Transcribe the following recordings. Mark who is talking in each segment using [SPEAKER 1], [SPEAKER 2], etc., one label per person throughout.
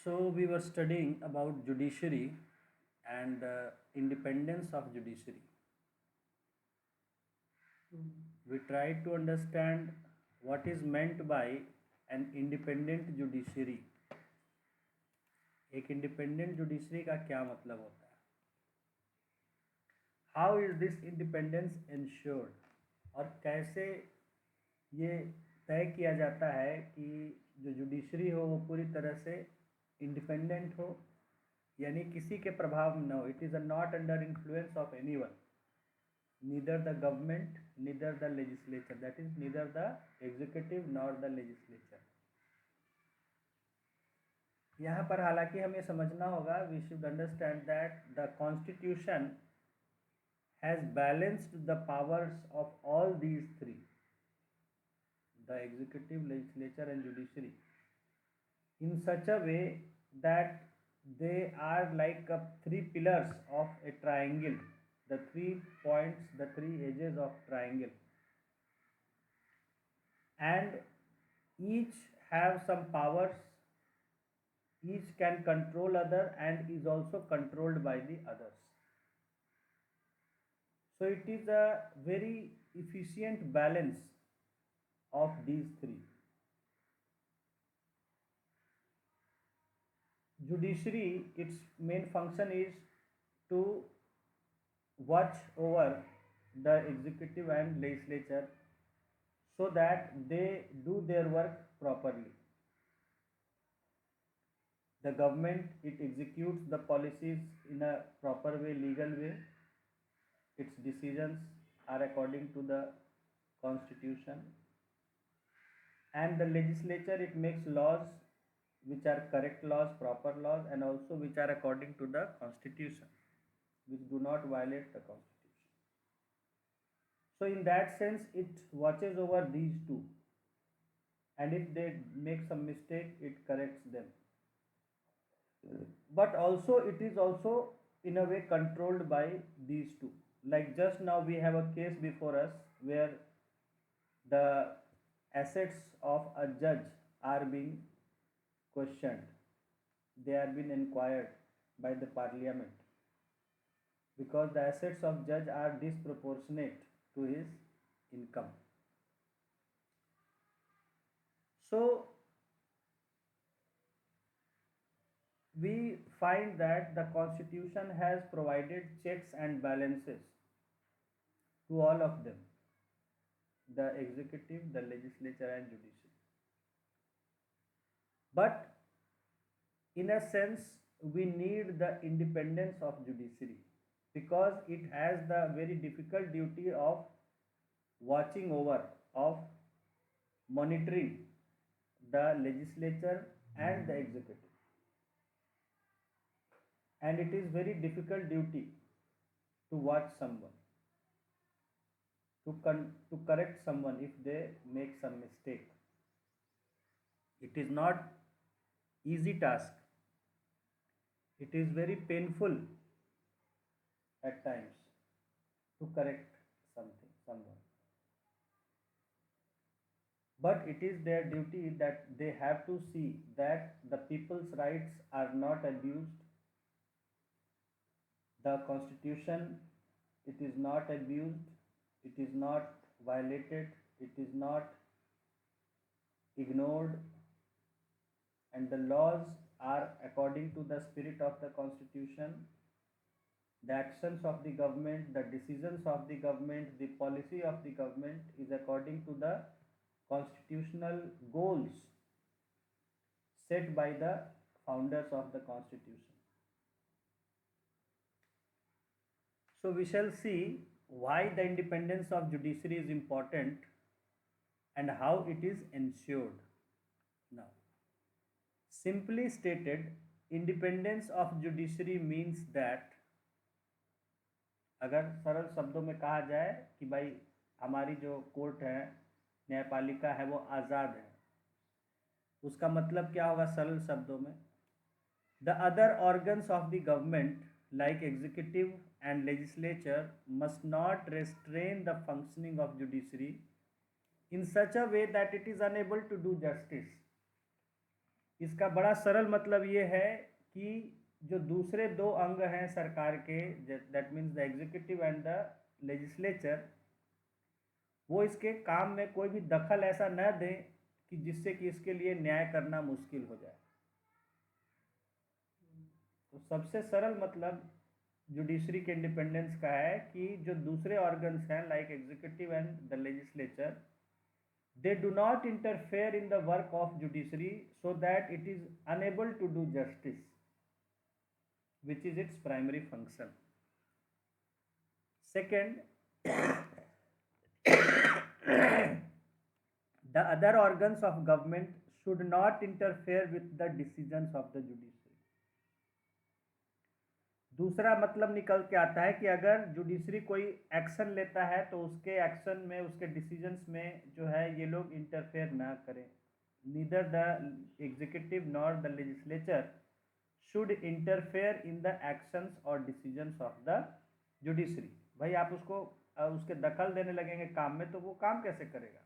[SPEAKER 1] So we were studying about judiciary and independence of judiciary. We tried to understand what is meant by an independent judiciary. एक independent judiciary का क्या मतलब होता है? How is this independence insured, और कैसे ये तय किया जाता है कि जो जुडिशरी हो वो पूरी तरह से इंडिपेंडेंट हो, यानी किसी के प्रभाव में न हो. It is not under influence of any one, neither the government neither the legislature, that is neither the executive nor the legislature. यहाँ पर हालांकि हमें समझना होगा, we should understand that the constitution has balanced the powers of all these three, the executive, legislature and judiciary, in such a way that they are like three pillars of a triangle, the 3 points, the three edges of triangle, and each have some powers, each can control other and is also controlled by the others. So it is a very efficient balance of these three. Judiciary, its main function is to watch over the executive and legislature so that they do their work properly. The government, it executes the policies in a proper way, legal way. Its decisions are according to the constitution, and the legislature, it makes laws which are correct laws, proper laws, and also which are according to the constitution, which do not violate the constitution. So in that sense, it watches over these two, and if they make some mistake, it corrects them. But also it is also in a way controlled by these two. Like just now we have a case before us where the assets of a judge are being questioned, they are being inquired by the parliament because the assets of judge are disproportionate to his income. So we find that the constitution has provided checks and balances to all of them, the executive, the legislature and judiciary. But in a sense, we need the independence of judiciary because it has the very difficult duty of watching over, of monitoring the legislature and the executive. And it is very difficult duty to watch someone, to correct someone if they make some mistake. It is not easy task. It is very painful at times to correct someone. But it is their duty that they have to see that the people's rights are not abused. The constitution, it is not abused, it is not violated, it is not ignored, and the laws are according to the spirit of the constitution. The actions of the government, the decisions of the government, the policy of the government is according to the constitutional goals set by the founders of the constitution. So we shall see why the independence of judiciary is important and how it is ensured. Now, simply stated, independence of judiciary means that, अगर सरल शब्दों में कहा जाए कि भाई हमारी जो कोर्ट है, न्यायपालिका है, वो आज़ाद है, उसका मतलब क्या होगा सरल शब्दों में? The other organs of the government like executive and legislature must not restrain the functioning of judiciary in such a way that it is unable to do justice. इसका बड़ा सरल मतलब ये है कि जो दूसरे दो अंग हैं सरकार के, that means the executive and the legislature, वो इसके काम में कोई भी दखल ऐसा न दें कि जिससे कि इसके लिए न्याय करना मुश्किल हो जाए। तो सबसे सरल मतलब जुडिशरी के इंडिपेंडेंस का है कि जो दूसरे ऑर्गन्स हैं like executive and the legislature, they do not interfere in the work of judiciary so that it is unable to do justice, which is its primary function. Second, the other organs of government should not interfere with the decisions of the judiciary. दूसरा मतलब निकल के आता है कि अगर judiciary कोई action लेता है तो उसके एक्शन में, उसके डिसीजंस में जो है ये लोग इंटरफेयर ना करें। Neither the executive nor the legislature should interfere in the actions और डिसीजंस ऑफ द जुडिशरी। भाई आप उसको उसके दखल देने लगेंगे काम में तो वो काम कैसे करेगा?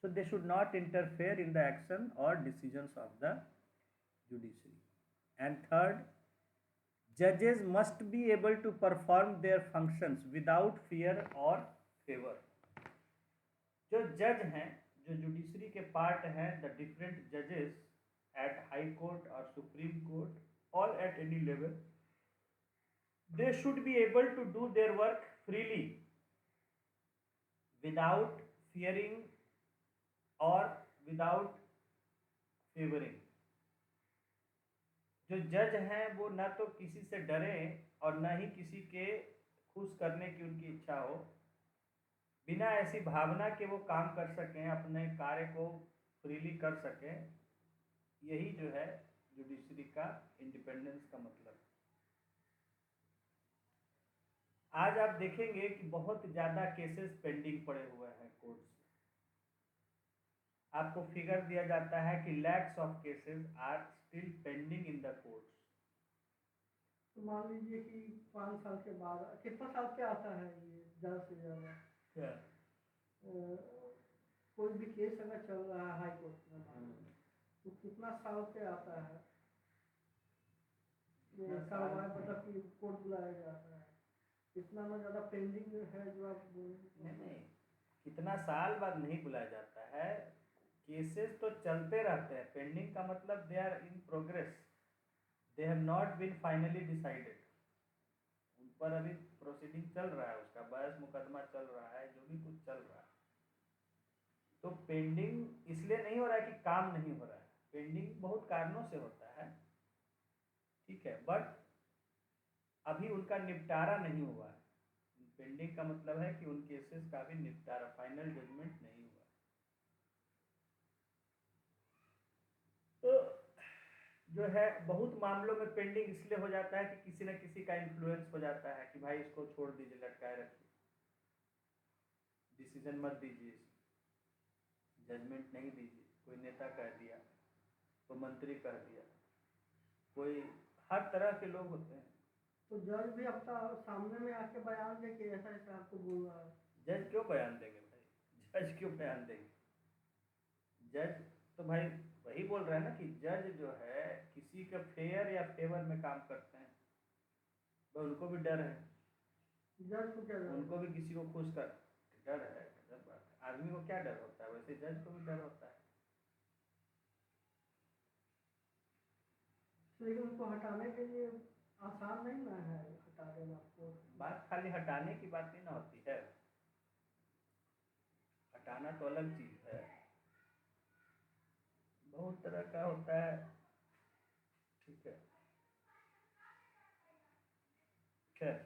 [SPEAKER 1] So they should not interfere in the action और decisions of the judiciary. And third, judges must be able to perform their functions without fear or favor. जो जज हैं, जो जुडिशरी के पार्ट हैं, द डिफरेंट जजेस एट हाई कोर्ट और supreme court और at any level, they should be able to do their work freely without fearing or without favoring. जो जज हैं वो ना तो किसी से डरे और ना ही किसी के खुश करने की उनकी इच्छा हो, बिना ऐसी भावना के वो काम कर सकें, अपने कार्य को फ्रीली कर सकें। यही जो है जुडिशरी का इंडिपेंडेंस का मतलब। आज आप देखेंगे कि बहुत ज़्यादा केसेस पेंडिंग पड़े हुए हैं कोर्ट्स में। आपको फिगर दिया जाता है कि lakhs of cases are still pending in the courts.
[SPEAKER 2] तो मान लीजिए कि 5 साल के बाद कितना साल पे आता है ये ज़्यादा से ज़्यादा?
[SPEAKER 1] क्या
[SPEAKER 2] कोई भी केस अगर चल रहा है हाई कोर्ट में तो कितना साल पे आता है ये कार्रवाई, मतलब कि कोर्ट बुलाया जाता है? इतना ना ज़्यादा पेंडिंग है जो आप
[SPEAKER 1] नहीं, कितना साल बाद नहीं बुलाया जाता है। केसेस तो चलते रहते हैं। पेंडिंग का मतलब they are in progress, they have not been finally decided. उन पर अभी प्रोसीडिंग चल रहा है, उसका बहस मुकदमा चल रहा है, जो भी कुछ चल रहा है। तो पेंडिंग इसलिए नहीं हो रहा है कि काम नहीं हो रहा है, पेंडिंग बहुत कारणों से होता है, ठीक है, बट अभी उनका निपटारा नहीं हुआ है। पेंडिंग का मतलब है कि उन केसेस का भी निपटारा, फाइनल जजमेंट नहीं हुआ। तो जो है बहुत मामलों में पेंडिंग इसलिए हो जाता है कि किसी न किसी का इन्फ्लुएंस हो जाता है कि भाई इसको छोड़ दीजिए, लटकाए रखिए, डिसीजन मत दीजिए, जजमेंट नहीं दीजिए। कोई नेता कह दिया, कोई मंत्री कह दिया, कोई हर तरह के लोग होते हैं।
[SPEAKER 2] तो जज भी अपना सामने में आके बयान दे कि ऐसा ऐसा आपको बोल रहा है।
[SPEAKER 1] जज क्यों बयान देंगे भाई? जज क्यों बयान देंगे? जज तो भाई वही बोल रहे हैं ना कि जज जो है किसी के फेयर या फेवर में काम करते हैं, तो उनको भी डर है।
[SPEAKER 2] जज को क्या डर?
[SPEAKER 1] उनको भी किसी को खुश कर डर है। जब आदमी को क्या डर होता है, वैसे जज को भी डर होता है।
[SPEAKER 2] लेकिन उनको हटाने के लिए आसान नहीं ना है, हटा देना आपको।
[SPEAKER 1] बात खाली हटाने की बात नहीं ना होती है, हटाना तो अलग चीज है, बहुत तरह का होता है, ठीक है। खैर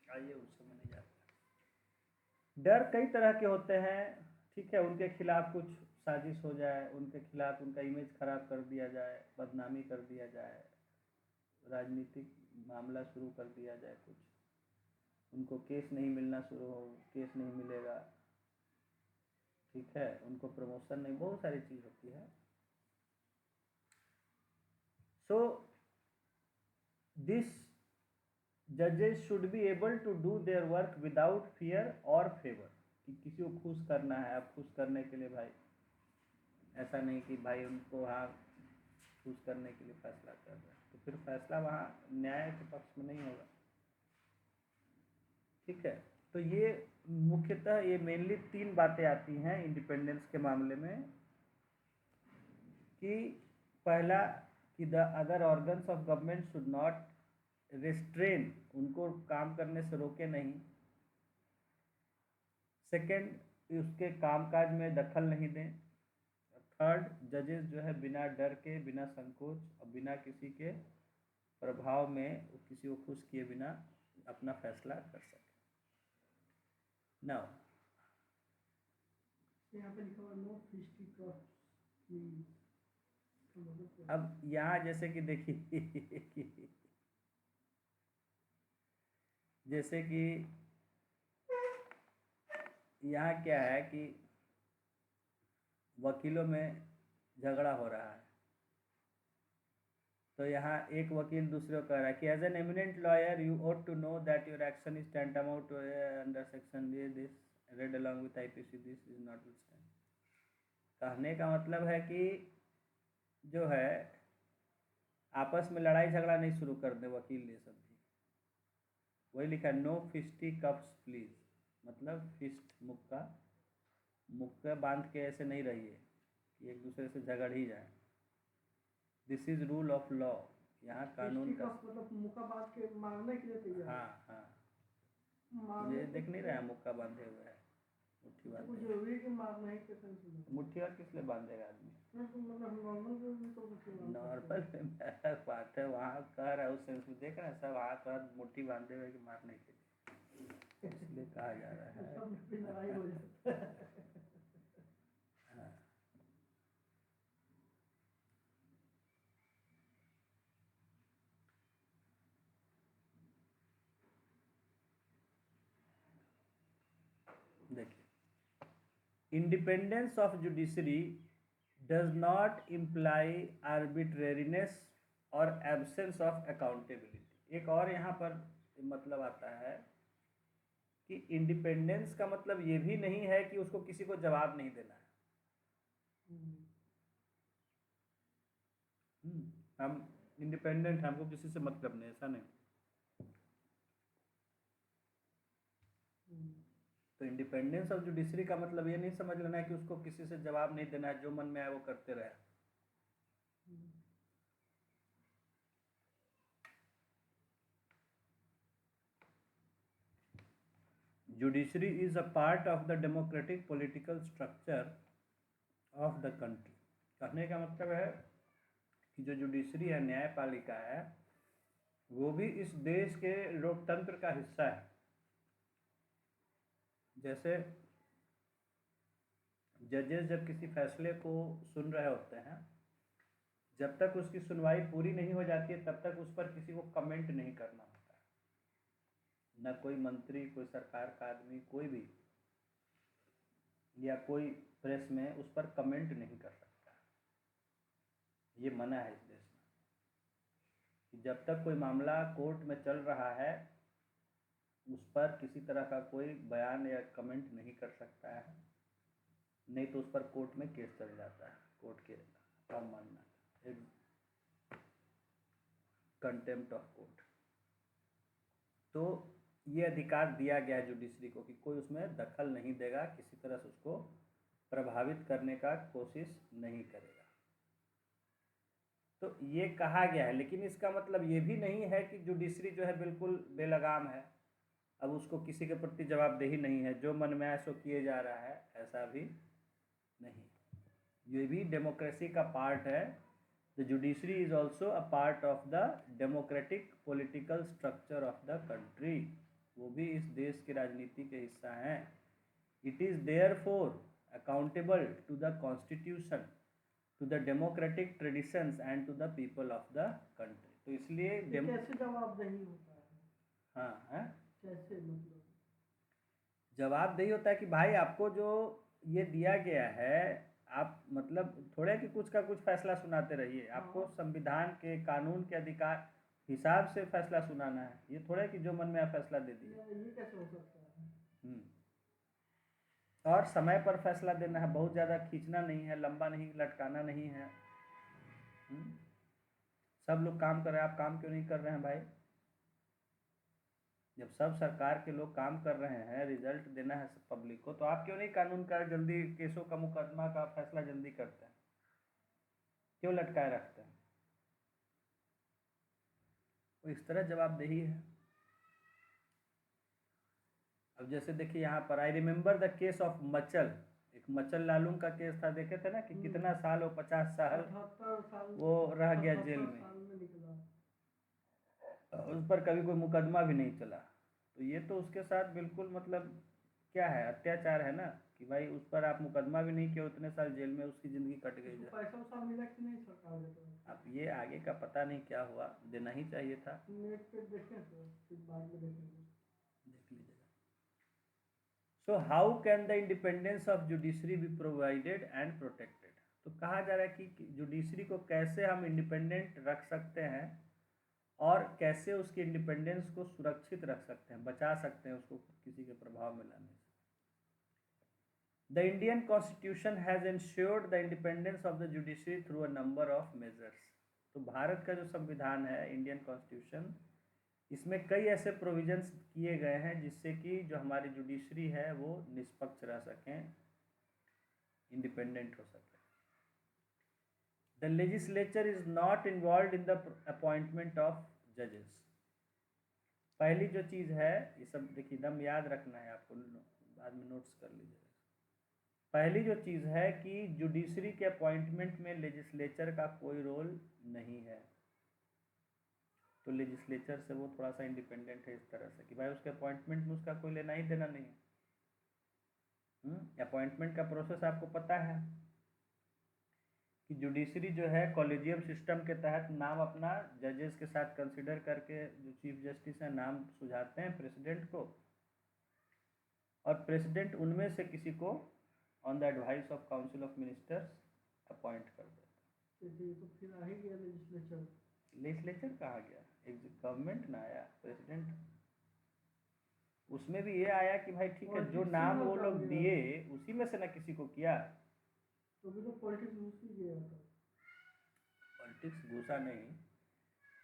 [SPEAKER 1] आइए, उससे मैं नहीं जाता। डर कई तरह के होते हैं, ठीक है। उनके खिलाफ कुछ साजिश हो जाए, उनके खिलाफ उनका इमेज खराब कर दिया जाए, बदनामी कर दिया जाए, राजनीतिक मामला शुरू कर दिया जाए, कुछ उनको केस नहीं मिलना शुरू हो, केस नहीं मिलेगा, ठीक है, उनको प्रमोशन नहीं, बहुत सारी चीज़ होती है। सो दिस जजेस should be able to do their work without fear और फेवर, कि किसी को खुश करना है, आप खुश करने के लिए भाई ऐसा नहीं कि भाई उनको हाँ चूज करने के लिए फैसला कर रहे हैं, तो फिर फैसला वहाँ न्याय के पक्ष में नहीं होगा। ठीक है, तो ये मुख्यतः ये मेनली 3 बातें आती हैं इंडिपेंडेंस के मामले में कि पहला कि the other organs of government should not restrain, उनको काम करने से रोके नहीं। सेकंड, उसके कामकाज में दखल नहीं दें। थर्ड, जजेस जो है बिना डर के, बिना संकोच और बिना किसी के प्रभाव में किसी को खुश किए बिना अपना फैसला कर सके। नाउ
[SPEAKER 2] यहाँ पे लिखा हुआ नो फिस्टिकल्स प्लीज,
[SPEAKER 1] अब यहाँ जैसे कि देखिए जैसे कि यहाँ क्या है कि वकीलों में झगड़ा हो रहा है, तो यहाँ एक वकील दूसरे को कह रहा है कि as an eminent lawyer you ought to know that your action is tantamount to under section this read along with IPC this is not withstand। कहने का मतलब है कि जो है आपस में लड़ाई झगड़ा नहीं शुरू कर दे वकील ये सब भी। वही लिखा है नो फिस्टी कप्स प्लीज, मतलब फिस्ट मुक्का बांध के ऐसे नहीं रहिए कि एक दूसरे से झगड़ ही जाए। This is rule of law, यहाँ कानून का
[SPEAKER 2] मतलब मुक्का बांध के मारने के लिए तैयार।
[SPEAKER 1] हाँ हाँ,
[SPEAKER 2] मारने
[SPEAKER 1] ये देख नहीं रहा है मुक्का बांधे हुए है, मुट्ठी
[SPEAKER 2] तो
[SPEAKER 1] बांधे।
[SPEAKER 2] जरूरी कि मारना ही के सेंस में,
[SPEAKER 1] मुट्ठी और किस लिए बांधेगा आदमी?
[SPEAKER 2] मतलब नॉर्मल भी तो
[SPEAKER 1] नॉर्मल बात है, वहाँ कह रहा है उस सेंस में, देख रहे हैं सब हाथ हाथ मुट्ठी बांधे हुए कि मारने के लिए, इसलिए कहा जा रहा है।
[SPEAKER 2] सब में भी लड़ाई हो जाता है।
[SPEAKER 1] हाँ, देखिए independence of judiciary does not imply arbitrariness और एब्सेंस ऑफ अकाउंटेबिलिटी। एक और यहाँ पर मतलब आता है कि इंडिपेंडेंस का मतलब ये भी नहीं है कि उसको किसी को जवाब नहीं देना है। हम इंडिपेंडेंट हैं, हमको किसी से मतलब नहीं, ऐसा नहीं। तो इंडिपेंडेंस ऑफ जुडिशरी का मतलब ये नहीं समझ लेना है कि उसको किसी से जवाब नहीं देना है, जो मन में आए वो करते रहे। Judiciary is a part of the democratic political structure of the country. कहने का मतलब है कि जो जुडिशरी है, न्यायपालिका है, वो भी इस देश के लोकतंत्र का हिस्सा है। जैसे जजेस जब किसी फैसले को सुन रहे होते हैं, जब तक उसकी सुनवाई पूरी नहीं हो जाती है तब तक उस पर किसी को कमेंट नहीं करना होता है। न कोई मंत्री, कोई सरकार का आदमी, कोई भी, या कोई प्रेस में उस पर कमेंट नहीं कर सकता। ये मना है इस देश में कि जब तक कोई मामला कोर्ट में चल रहा है उस पर किसी तरह का कोई बयान या कमेंट नहीं कर सकता है, नहीं तो उस पर कोर्ट में केस चल जाता है, कोर्ट के अवमानना, कंटेम्प्ट ऑफ कोर्ट। तो ये अधिकार दिया गया है जुडिशरी को कि कोई उसमें दखल नहीं देगा, किसी तरह से उसको प्रभावित करने का कोशिश नहीं करेगा। तो ये कहा गया है, लेकिन इसका मतलब ये भी नहीं है कि जुडिशरी जो है बिल्कुल बेलगाम है, अब उसको किसी के प्रति जवाबदेही नहीं है, जो मन में आए सो किए जा रहा है, ऐसा भी नहीं। ये भी डेमोक्रेसी का पार्ट है। The judiciary is also a part of the democratic political structure of the country, वो भी इस देश के राजनीति के हिस्सा हैं। It is therefore accountable to the constitution, to the democratic traditions and to the people of the country. तो इसलिए
[SPEAKER 2] कैसे जवाबदेही होता है?
[SPEAKER 1] हाँ है,
[SPEAKER 2] कैसे मतलब
[SPEAKER 1] जवाबदेही होता है कि भाई आपको जो ये दिया गया है, आप मतलब थोड़े कि कुछ का कुछ फैसला सुनाते रहिए, आपको संविधान के, कानून के अधिकार हिसाब से फैसला सुनाना है। ये थोड़ा कि जो मन में आया फैसला दे दिए।
[SPEAKER 2] ये कैसे हो सकता है?
[SPEAKER 1] और समय पर फैसला देना है, बहुत ज़्यादा खींचना नहीं है, लंबा नहीं, लटकाना नहीं है। सब लोग काम कर रहे हैं, आप काम क्यों नहीं कर रहे हैं भाई? जब सब सरकार के लोग काम कर रहे हैं, रिजल्ट देना है पब्लिक को, तो आप क्यों नहीं कानून का जल्दी, केसों का, मुकदमा का फैसला जल्दी करते हैं? क्यों लटकाए रखते हैं? तो इस तरह जवाबदेही है। अब जैसे देखिए यहाँ पर, I remember the case of मचल, एक मचल लालूम का केस था, देखे थे ना कि कितना साल, वो 50 साल
[SPEAKER 2] 78 साल
[SPEAKER 1] वो रह गया
[SPEAKER 2] 78
[SPEAKER 1] जेल में,
[SPEAKER 2] साल में निकला।
[SPEAKER 1] उस पर कभी कोई मुकदमा भी नहीं चला। तो ये तो उसके साथ बिल्कुल मतलब क्या है, अत्याचार है ना, कि भाई उस पर आप मुकदमा भी नहीं किया, उतने साल जेल में उसकी ज़िंदगी कट गई।
[SPEAKER 2] उसको पैसा वैसा मिला कि नहीं सरकार ने? तो
[SPEAKER 1] अब ये आगे का पता नहीं क्या हुआ, देना ही चाहिए था।
[SPEAKER 2] नेट पे देखें तो फिर बाद में देखेंगे।
[SPEAKER 1] देख लीजिएगा। So how can the independence of judiciary be provided and protected? तो कहा जा रहा है कि जुडिशरी को कैसे हम इंडिपेंडेंट रख सकते हैं और कैसे उसकी इंडिपेंडेंस को सुरक्षित रख सकते हैं, बचा सकते हैं उसको किसी के प्रभाव में लाने से। The Indian constitution has ensured the independence of the judiciary through a number of measures. तो भारत का जो संविधान है, इंडियन कॉन्स्टिट्यूशन, इसमें कई ऐसे प्रोविजंस किए गए हैं जिससे कि जो हमारी जुडिशरी है वो निष्पक्ष रह सकें, इंडिपेंडेंट हो सके। The legislature is not involve in the appointment of जजेस। पहली जो चीज़ है, ये सब देखिए एकदम याद रखना है आपको, बाद में नोट्स कर लीजिएगा। पहली जो चीज़ है कि जुडिशरी के अपॉइंटमेंट में लेजिस्लेचर का कोई रोल नहीं है। तो लेजिस्लेचर से वो थोड़ा सा इंडिपेंडेंट है इस तरह से कि भाई उसके अपॉइंटमेंट में उसका कोई लेना ही देना नहीं है। अपॉइंटमेंट का प्रोसेस आपको पता है कि जुडिशरी जो है कॉलेजियम सिस्टम के तहत नाम अपना जजेस के साथ कंसिडर करके जो चीफ जस्टिस हैं नाम सुझाते हैं प्रेसिडेंट को, और प्रेसिडेंट उनमें से किसी को on the advice of council of ministers appoint कर देता
[SPEAKER 2] ये तो फिर आ ही गया लेजिस्लेचर।
[SPEAKER 1] लेजिस्लेचर कहाँ गया, एक गवर्नमेंट ना आया, प्रेसिडेंट। उसमें भी ये आया कि भाई ठीक है, जो नाम वो लोग दिए उसी में से ना किसी को किया।
[SPEAKER 2] तो भी तो पॉलिटिक्स घुस ही गया था।
[SPEAKER 1] पॉलिटिक्स घुसा नहीं,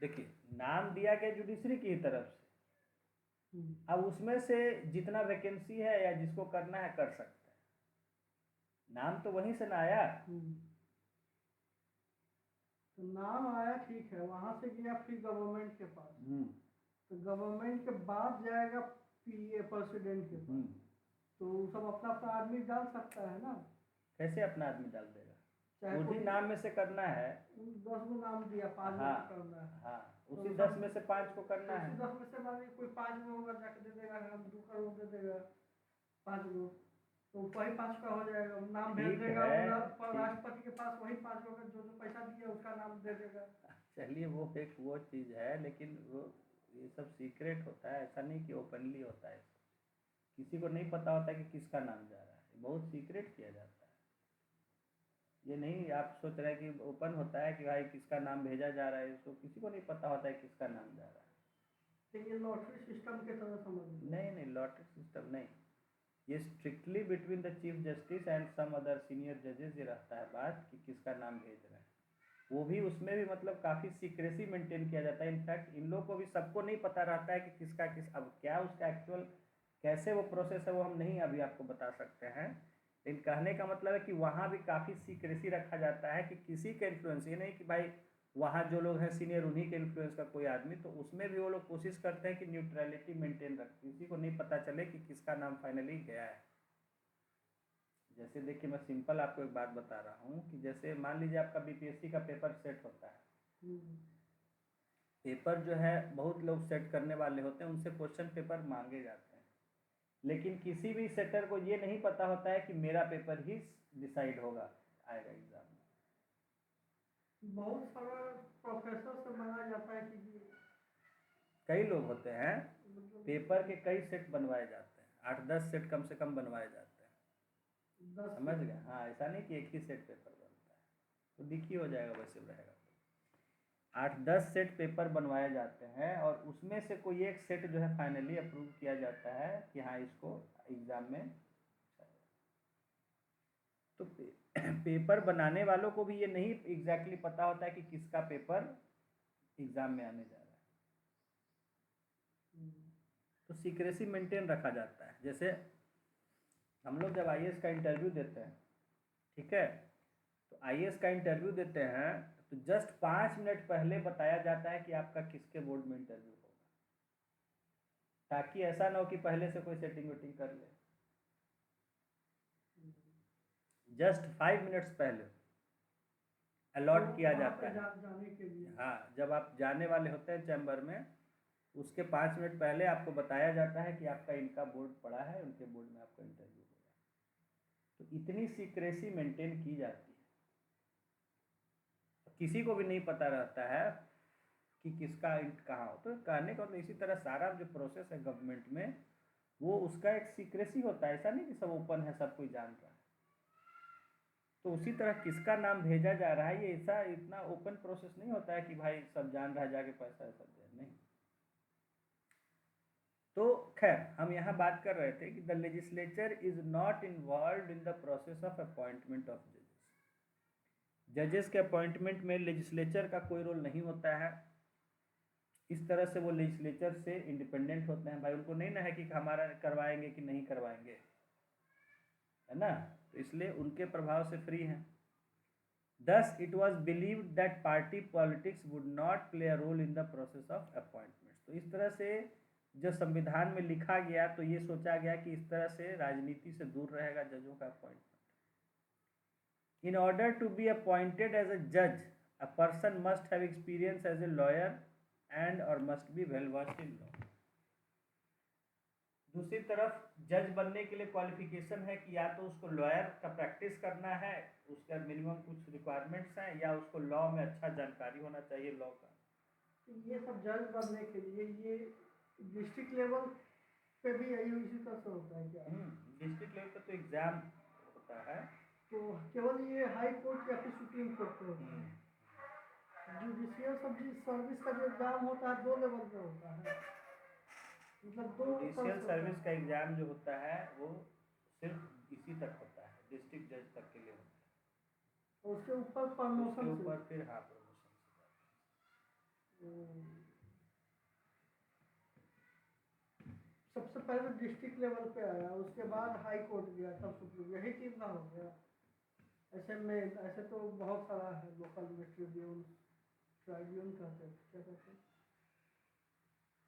[SPEAKER 1] देखिए नाम दिया गया जुडिशरी की ही तरफ से। अब उसमें से जितना वैकेंसी है या जिसको करना है कर सकते हैं, नाम तो वहीं से ना आया।
[SPEAKER 2] तो नाम आया ठीक है, वहां से गया फिर गवर्नमेंट के पास, तो गवर्नमेंट के बाद जाएगा पीए प्रेसिडेंट के पास। तो सब अपना अपना आदमी डाल सकता है ना।
[SPEAKER 1] कैसे अपना आदमी डाल देगा?
[SPEAKER 2] चाहे
[SPEAKER 1] उसी नाम में से करना है।
[SPEAKER 2] 10 को नाम दिया, 5 में से करना है।
[SPEAKER 1] हाँ, उसी 10 में से 5 को करना है।
[SPEAKER 2] उसी 10 में से मान लीजिए कोई 5 में होगा, जाके दे देगा, हम 2 करोड़ दे देगा 5 लोग, तो वही 5 का हो जाएगा, नाम भेज देगा राष्ट्रपति के पास, वही 5 लोग जो जो पैसा दिया उसका नाम दे देगा।
[SPEAKER 1] चलिए वो चीज़ है, लेकिन वो ये सब सीक्रेट होता है, ऐसा नहीं कि ओपनली होता है। किसी को नहीं पता होता कि किसका नाम जा रहा है, बहुत सीक्रेट किया जाता है। ये नहीं आप सोच रहे हैं कि ओपन होता है कि भाई किसका नाम भेजा जा रहा है, इसको किसी को नहीं पता होता है किसका नाम जा रहा है।
[SPEAKER 2] तो ये लॉटरी सिस्टम के तरह समझ
[SPEAKER 1] नहीं, लॉटरी सिस्टम नहीं, ये strictly between the chief justice and some other senior जजेस ये रहता है बात कि किसका नाम भेज रहे हैं। वो भी उसमें भी मतलब काफ़ी सीक्रेसी मेंटेन किया जाता है। इनफैक्ट इन लोगों को भी सबको नहीं पता रहता है कि किसका किस, अब क्या उसका एक्चुअल कैसे वो प्रोसेस है वो हम नहीं अभी आपको बता सकते हैं, लेकिन कहने का मतलब है कि वहाँ भी काफ़ी सीक्रेसी रखा जाता है कि किसी के इन्फ्लुएंस, ये नहीं कि भाई वहाँ जो लोग हैं सीनियर उन्हीं के इन्फ्लुएंस का कोई आदमी, तो उसमें भी वो लोग कोशिश करते हैं कि न्यूट्रलिटी मेंटेन रखें, किसी को नहीं पता चले कि किसका नाम फाइनली गया है। जैसे देखिए मैं सिंपल आपको एक बात बता रहा हूँ कि जैसे मान लीजिए आपका बीपीएससी का पेपर सेट होता है। पेपर जो है बहुत लोग सेट करने वाले होते हैं, उनसे क्वेश्चन पेपर मांगे जाते हैं, लेकिन किसी भी सेटर को ये नहीं पता होता है कि मेरा पेपर ही डिसाइड होगा आएगा एग्जाम में।
[SPEAKER 2] बहुत सारा प्रोफेसर से मांगा जाता है कि
[SPEAKER 1] कई लोग होते हैं, पेपर के कई सेट बनवाए जाते हैं, 8-10 सेट कम से कम बनवाए जाते हैं, समझ गए? हाँ, ऐसा नहीं कि एक ही सेट पेपर बनता है, तो दिखी हो जाएगा वैसे रहेगा। 8-10 सेट पेपर बनवाए जाते हैं और उसमें से कोई एक सेट जो है फाइनली अप्रूव किया जाता है कि हाँ इसको एग्ज़ाम में। तो पेपर बनाने वालों को भी ये नहीं एग्जैक्टली पता होता है कि किसका पेपर एग्जाम में आने जा रहा है, तो सीक्रेसी मेंटेन रखा जाता है। जैसे हम लोग जब आईएएस का इंटरव्यू देते हैं, ठीक है, तो आईएएस का इंटरव्यू देते हैं तो जस्ट 5 मिनट पहले बताया जाता है कि आपका किसके बोर्ड में इंटरव्यू होगा, ताकि ऐसा ना हो कि पहले से कोई सेटिंग वेटिंग कर ले। जस्ट 5 मिनट्स पहले अलॉट किया जाता है।
[SPEAKER 2] जाने के लिए,
[SPEAKER 1] हाँ, जब आप जाने वाले होते हैं चैम्बर में, उसके 5 मिनट पहले आपको बताया जाता है कि आपका इनका बोर्ड पड़ा है, उनके बोर्ड में आपका इंटरव्यू होगा। तो इतनी सीक्रेसी मेंटेन की जाती है, तो किसी को भी नहीं पता रहता है कि किसका कहाँ हो। तो कहने का मतलब इसी तरह सारा जो प्रोसेस है गवर्नमेंट में, वो उसका एक सीक्रेसी होता है। ऐसा नहीं कि सब ओपन है, सब कोई जान रहा है। तो उसी तरह किसका नाम भेजा जा रहा है, ये ऐसा इतना ओपन प्रोसेस नहीं होता है कि भाई सब जान रहा है, जाके पैसा सब दे, नहीं। तो खैर, हम यहाँ बात कर रहे थे कि the legislature is not involve in the process of appointment of जजेस। जजेस के अपॉइंटमेंट में लेजिस्लेचर का कोई रोल नहीं होता है। इस तरह से वो लेजिस्लेचर से इंडिपेंडेंट होते हैं। भाई उनको नहीं ना है कि हमारा करवाएंगे कि नहीं करवाएंगे, है ना, तो इसलिए उनके प्रभाव से फ्री हैं। Thus, it was believed that party politics would not play a role in the process of appointments. तो इस तरह से जो संविधान में लिखा गया, तो ये सोचा गया कि इस तरह से राजनीति से दूर रहेगा जजों का appointment. In order to be appointed as a judge, a person must have experience as a lawyer and or must be well versed in law. दूसरी तरफ जज बनने के लिए क्वालिफिकेशन है कि या तो उसको लॉयर का प्रैक्टिस करना है, उसका मिनिमम कुछ रिक्वायरमेंट्स हैं, या उसको लॉ में अच्छा जानकारी होना चाहिए लॉ का।
[SPEAKER 2] तो ये सब जज बनने के लिए ये डिस्ट्रिक्ट लेवल पे भी यही इसी तरह से होता है क्या?
[SPEAKER 1] डिस्ट्रिक्ट लेवल पे तो एग्जाम होता है।
[SPEAKER 2] तो केवल ये हाई कोर्ट या फिर सुप्रीम कोर्ट पे होता है? जुडिशियल सर्विस का जो एग्जाम होता है 2 लेवल पे होता है, मतलब 2
[SPEAKER 1] जुडिशियल सर्विस का एग्जाम जो होता है वो सिर्फ इसी तक होता है, डिस्ट्रिक्ट जज तक के लिए होता है।
[SPEAKER 2] और उसके ऊपर प्रमोशन,
[SPEAKER 1] उसके ऊपर फिर हाँ प्रमोशन
[SPEAKER 2] सबसे पहले डिस्ट्रिक्ट लेवल पे आया, उसके बाद हाई कोर्ट गया, तब सुप्रीम, यही चीज ना हो गया। ऐसे तो बहुत सारा है लोकल में, ट्रिब्यूनल कहते हैं, क्या कहते हैं,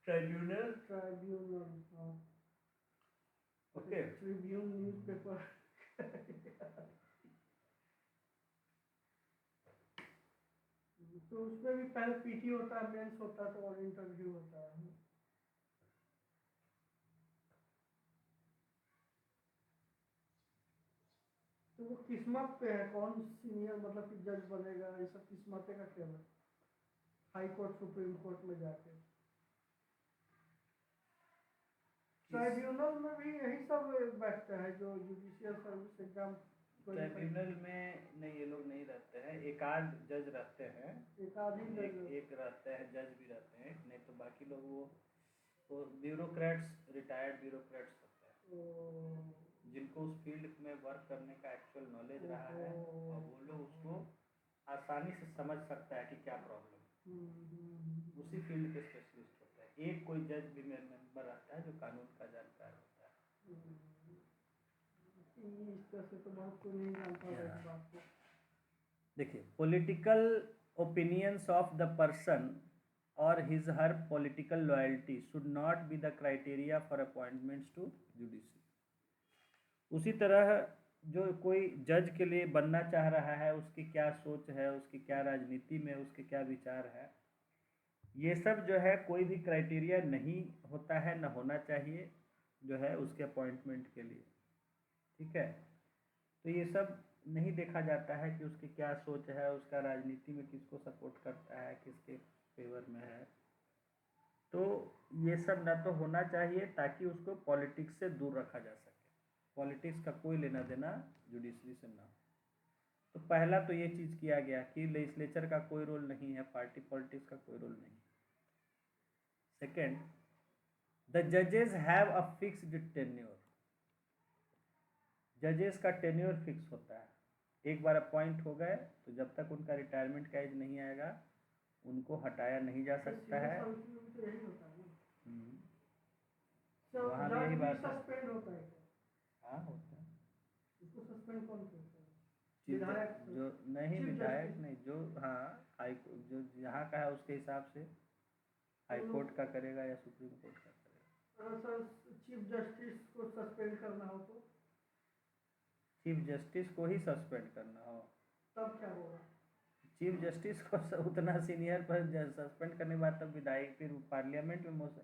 [SPEAKER 2] ट्राइब्यूनल, हाँ,
[SPEAKER 1] ओके,
[SPEAKER 2] ट्रिब्यून न्यूज़पेपर। तो उसमें भी पहले पीटी होता है, मेंस होता है, तो और इंटरव्यू होता है। तो वो किस्मत पे है कौन सीनियर मतलब कि जज बनेगा, ये सब किस्मत का खेल है। हाई कोर्ट सुप्रीम कोर्ट में जाके ट्राइब्यूनल में भी यही सब बैठता है जो जुडिशियल सर्विस एग्जाम।
[SPEAKER 1] ट्राइब्यूनल में नहीं, ये लोग नहीं रहते हैं, एक आध जज रहते हैं, एक रहते हैं, जज भी रहते हैं, नहीं तो बाकी लोग वो ब्यूरोक्रेट्स, रिटायर्ड ब्यूरोक्रेट्स होते हैं, जिनको उस फील्ड में वर्क करने का एक्चुअल नॉलेज रहा है, और वो लोग उसको आसानी से समझ सकता है कि क्या प्रॉब्लम है, उसी फील्ड के स्पेशलिस्ट होता है। एक कोई जज भी मेंबर रहता है जो कानून का जानकार होता है।
[SPEAKER 2] इस तरह से तो बहुत कोई नहीं जानता है इस बात को।
[SPEAKER 1] देखिए, political opinions of the person और his her political loyalty should not be the criteria for appointments to judiciary. उसी तरह जो कोई जज के लिए बनना चाह रहा है, उसकी क्या सोच है, उसकी क्या राजनीति में उसके क्या विचार है, ये सब जो है कोई भी क्राइटेरिया नहीं होता है, न होना चाहिए जो है उसके अपॉइंटमेंट के लिए, ठीक है। तो ये सब नहीं देखा जाता है कि उसकी क्या सोच है, उसका राजनीति में किसको सपोर्ट करता है, किसके फेवर में है। तो ये सब ना तो होना चाहिए, ताकि उसको पॉलिटिक्स से दूर रखा जा सके। पॉलिटिक्स का कोई लेना देना जुडिशरी से ना हो। तो पहला तो ये चीज़ किया गया कि लेजिस्लेचर का कोई रोल नहीं है, पार्टी पॉलिटिक्स का कोई रोल नहीं। सेकेंड, द जजेस हैव अ फिक्स्ड टेन्योर। जजेस का टेन्योर फिक्स होता है। एक बार अपॉइंट हो गए तो जब तक उनका रिटायरमेंट का एज नहीं आएगा उनको हटाया नहीं जा सकता है।
[SPEAKER 2] तो यही होता है ना,
[SPEAKER 1] हम्म,
[SPEAKER 2] तो
[SPEAKER 1] वहाँ भी
[SPEAKER 2] जज
[SPEAKER 1] यही
[SPEAKER 2] भी
[SPEAKER 1] बात है।
[SPEAKER 2] सस्पेंड होता है क्या?
[SPEAKER 1] हाँ होता है।
[SPEAKER 2] इसको सस्पेंड कौन करता है?
[SPEAKER 1] चीफ
[SPEAKER 2] विधायक
[SPEAKER 1] जो नहीं,
[SPEAKER 2] चीफ
[SPEAKER 1] विधायक
[SPEAKER 2] जस्टिस।
[SPEAKER 1] नहीं, जो हाँ हाई जो यहाँ का है उसके हिसाब से हाई कोर्ट का करेगा या सुप्रीम कोर्ट का करेगा।
[SPEAKER 2] अगर सर चीफ जस्टिस को सस्पेंड करना हो तो
[SPEAKER 1] चीफ जस्टिस को ही सस्पेंड करना हो
[SPEAKER 2] तब क्या होगा?
[SPEAKER 1] चीफ जस्टिस को उतना सीनियर पर सस्पेंड करने के बाद तब विधायक फिर पार्लियामेंट में मोशन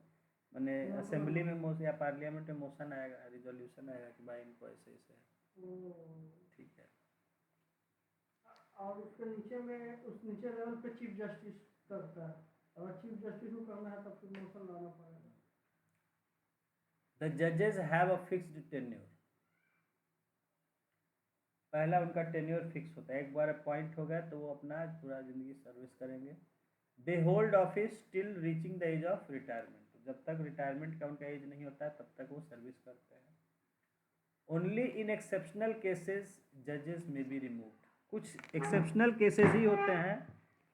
[SPEAKER 1] मैंने असेंबली में मोशन या पार्लियामेंट में मोशन आएगा, रिजोल्यूशन आएगा कि भाई इनको ऐसे ऐसे है। ठीक है।
[SPEAKER 2] और उसके नीचे में उस नीचे लेवल पे चीफ जस्टिस करता है, अगर चीफ जस्टिस को करना है तब फिर मोशन लाना पड़ेगा।
[SPEAKER 1] द जजेस हैव अ फिक्स्ड टेन्योर। पहला उनका टेन्योर फिक्स होता है, एक बार अपॉइंट हो गया तो वो अपना पूरा जिंदगी सर्विस करेंगे। They hold office till reaching the age of retirement. जब तक रिटायरमेंट का उनका एज नहीं होता है तब तक वो सर्विस करते हैं। ओनली इन एक्सेप्शनल केसेस जजेस में बी रिमूव्ड। कुछ एक्सेप्शनल केसेस ही होते हैं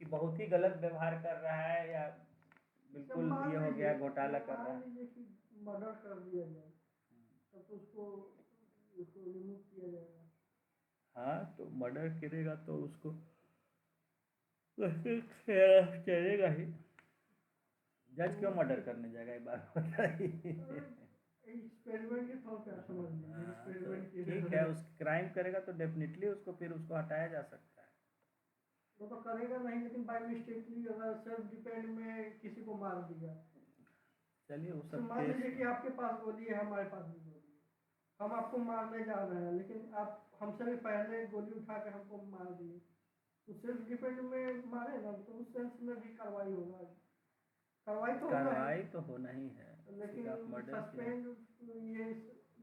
[SPEAKER 1] कि बहुत ही गलत व्यवहार कर रहा है या बिल्कुल ये हो गया घोटाला कर रहा है।
[SPEAKER 2] मान लीजिए कि मर्डर कर दिया जाए तब तो उसको रिमूव किया जाएगा।
[SPEAKER 1] हाँ तो मर्डर करेगा तो उसको चलेगा ही। जज क्यों मर्डर करने जाएगा, एक बार बताइए।
[SPEAKER 2] एक्सपेरिमेंट के तौर पे आप समझ लीजिए, एक्सपेरिमेंट के
[SPEAKER 1] ठीक है, उस क्राइम करेगा तो डेफिनेटली उसको फिर उसको हटाया जा सकता है।
[SPEAKER 2] वो तो करेगा नहीं, लेकिन बाय मिस्टेकली अगर सेल्फ डिपेंड में किसी को मार दिया,
[SPEAKER 1] चलिए वो
[SPEAKER 2] तो
[SPEAKER 1] सब
[SPEAKER 2] मान लीजिए
[SPEAKER 1] केस
[SPEAKER 2] कि आपके पास गोली है, हमारे पास भी गोली है, हम आपको मारने जा रहे हैं, लेकिन आप हमसे भी पहले गोली उठा के हमको मार दिए, तो सेल्फ डिपेंड में मारे ना, तो उस सेंस में भी कार्रवाई होगा, कार्रवाई तो होना है,
[SPEAKER 1] कार्रवाई तो होना ही है।
[SPEAKER 2] लेकिन सस्पेंड ये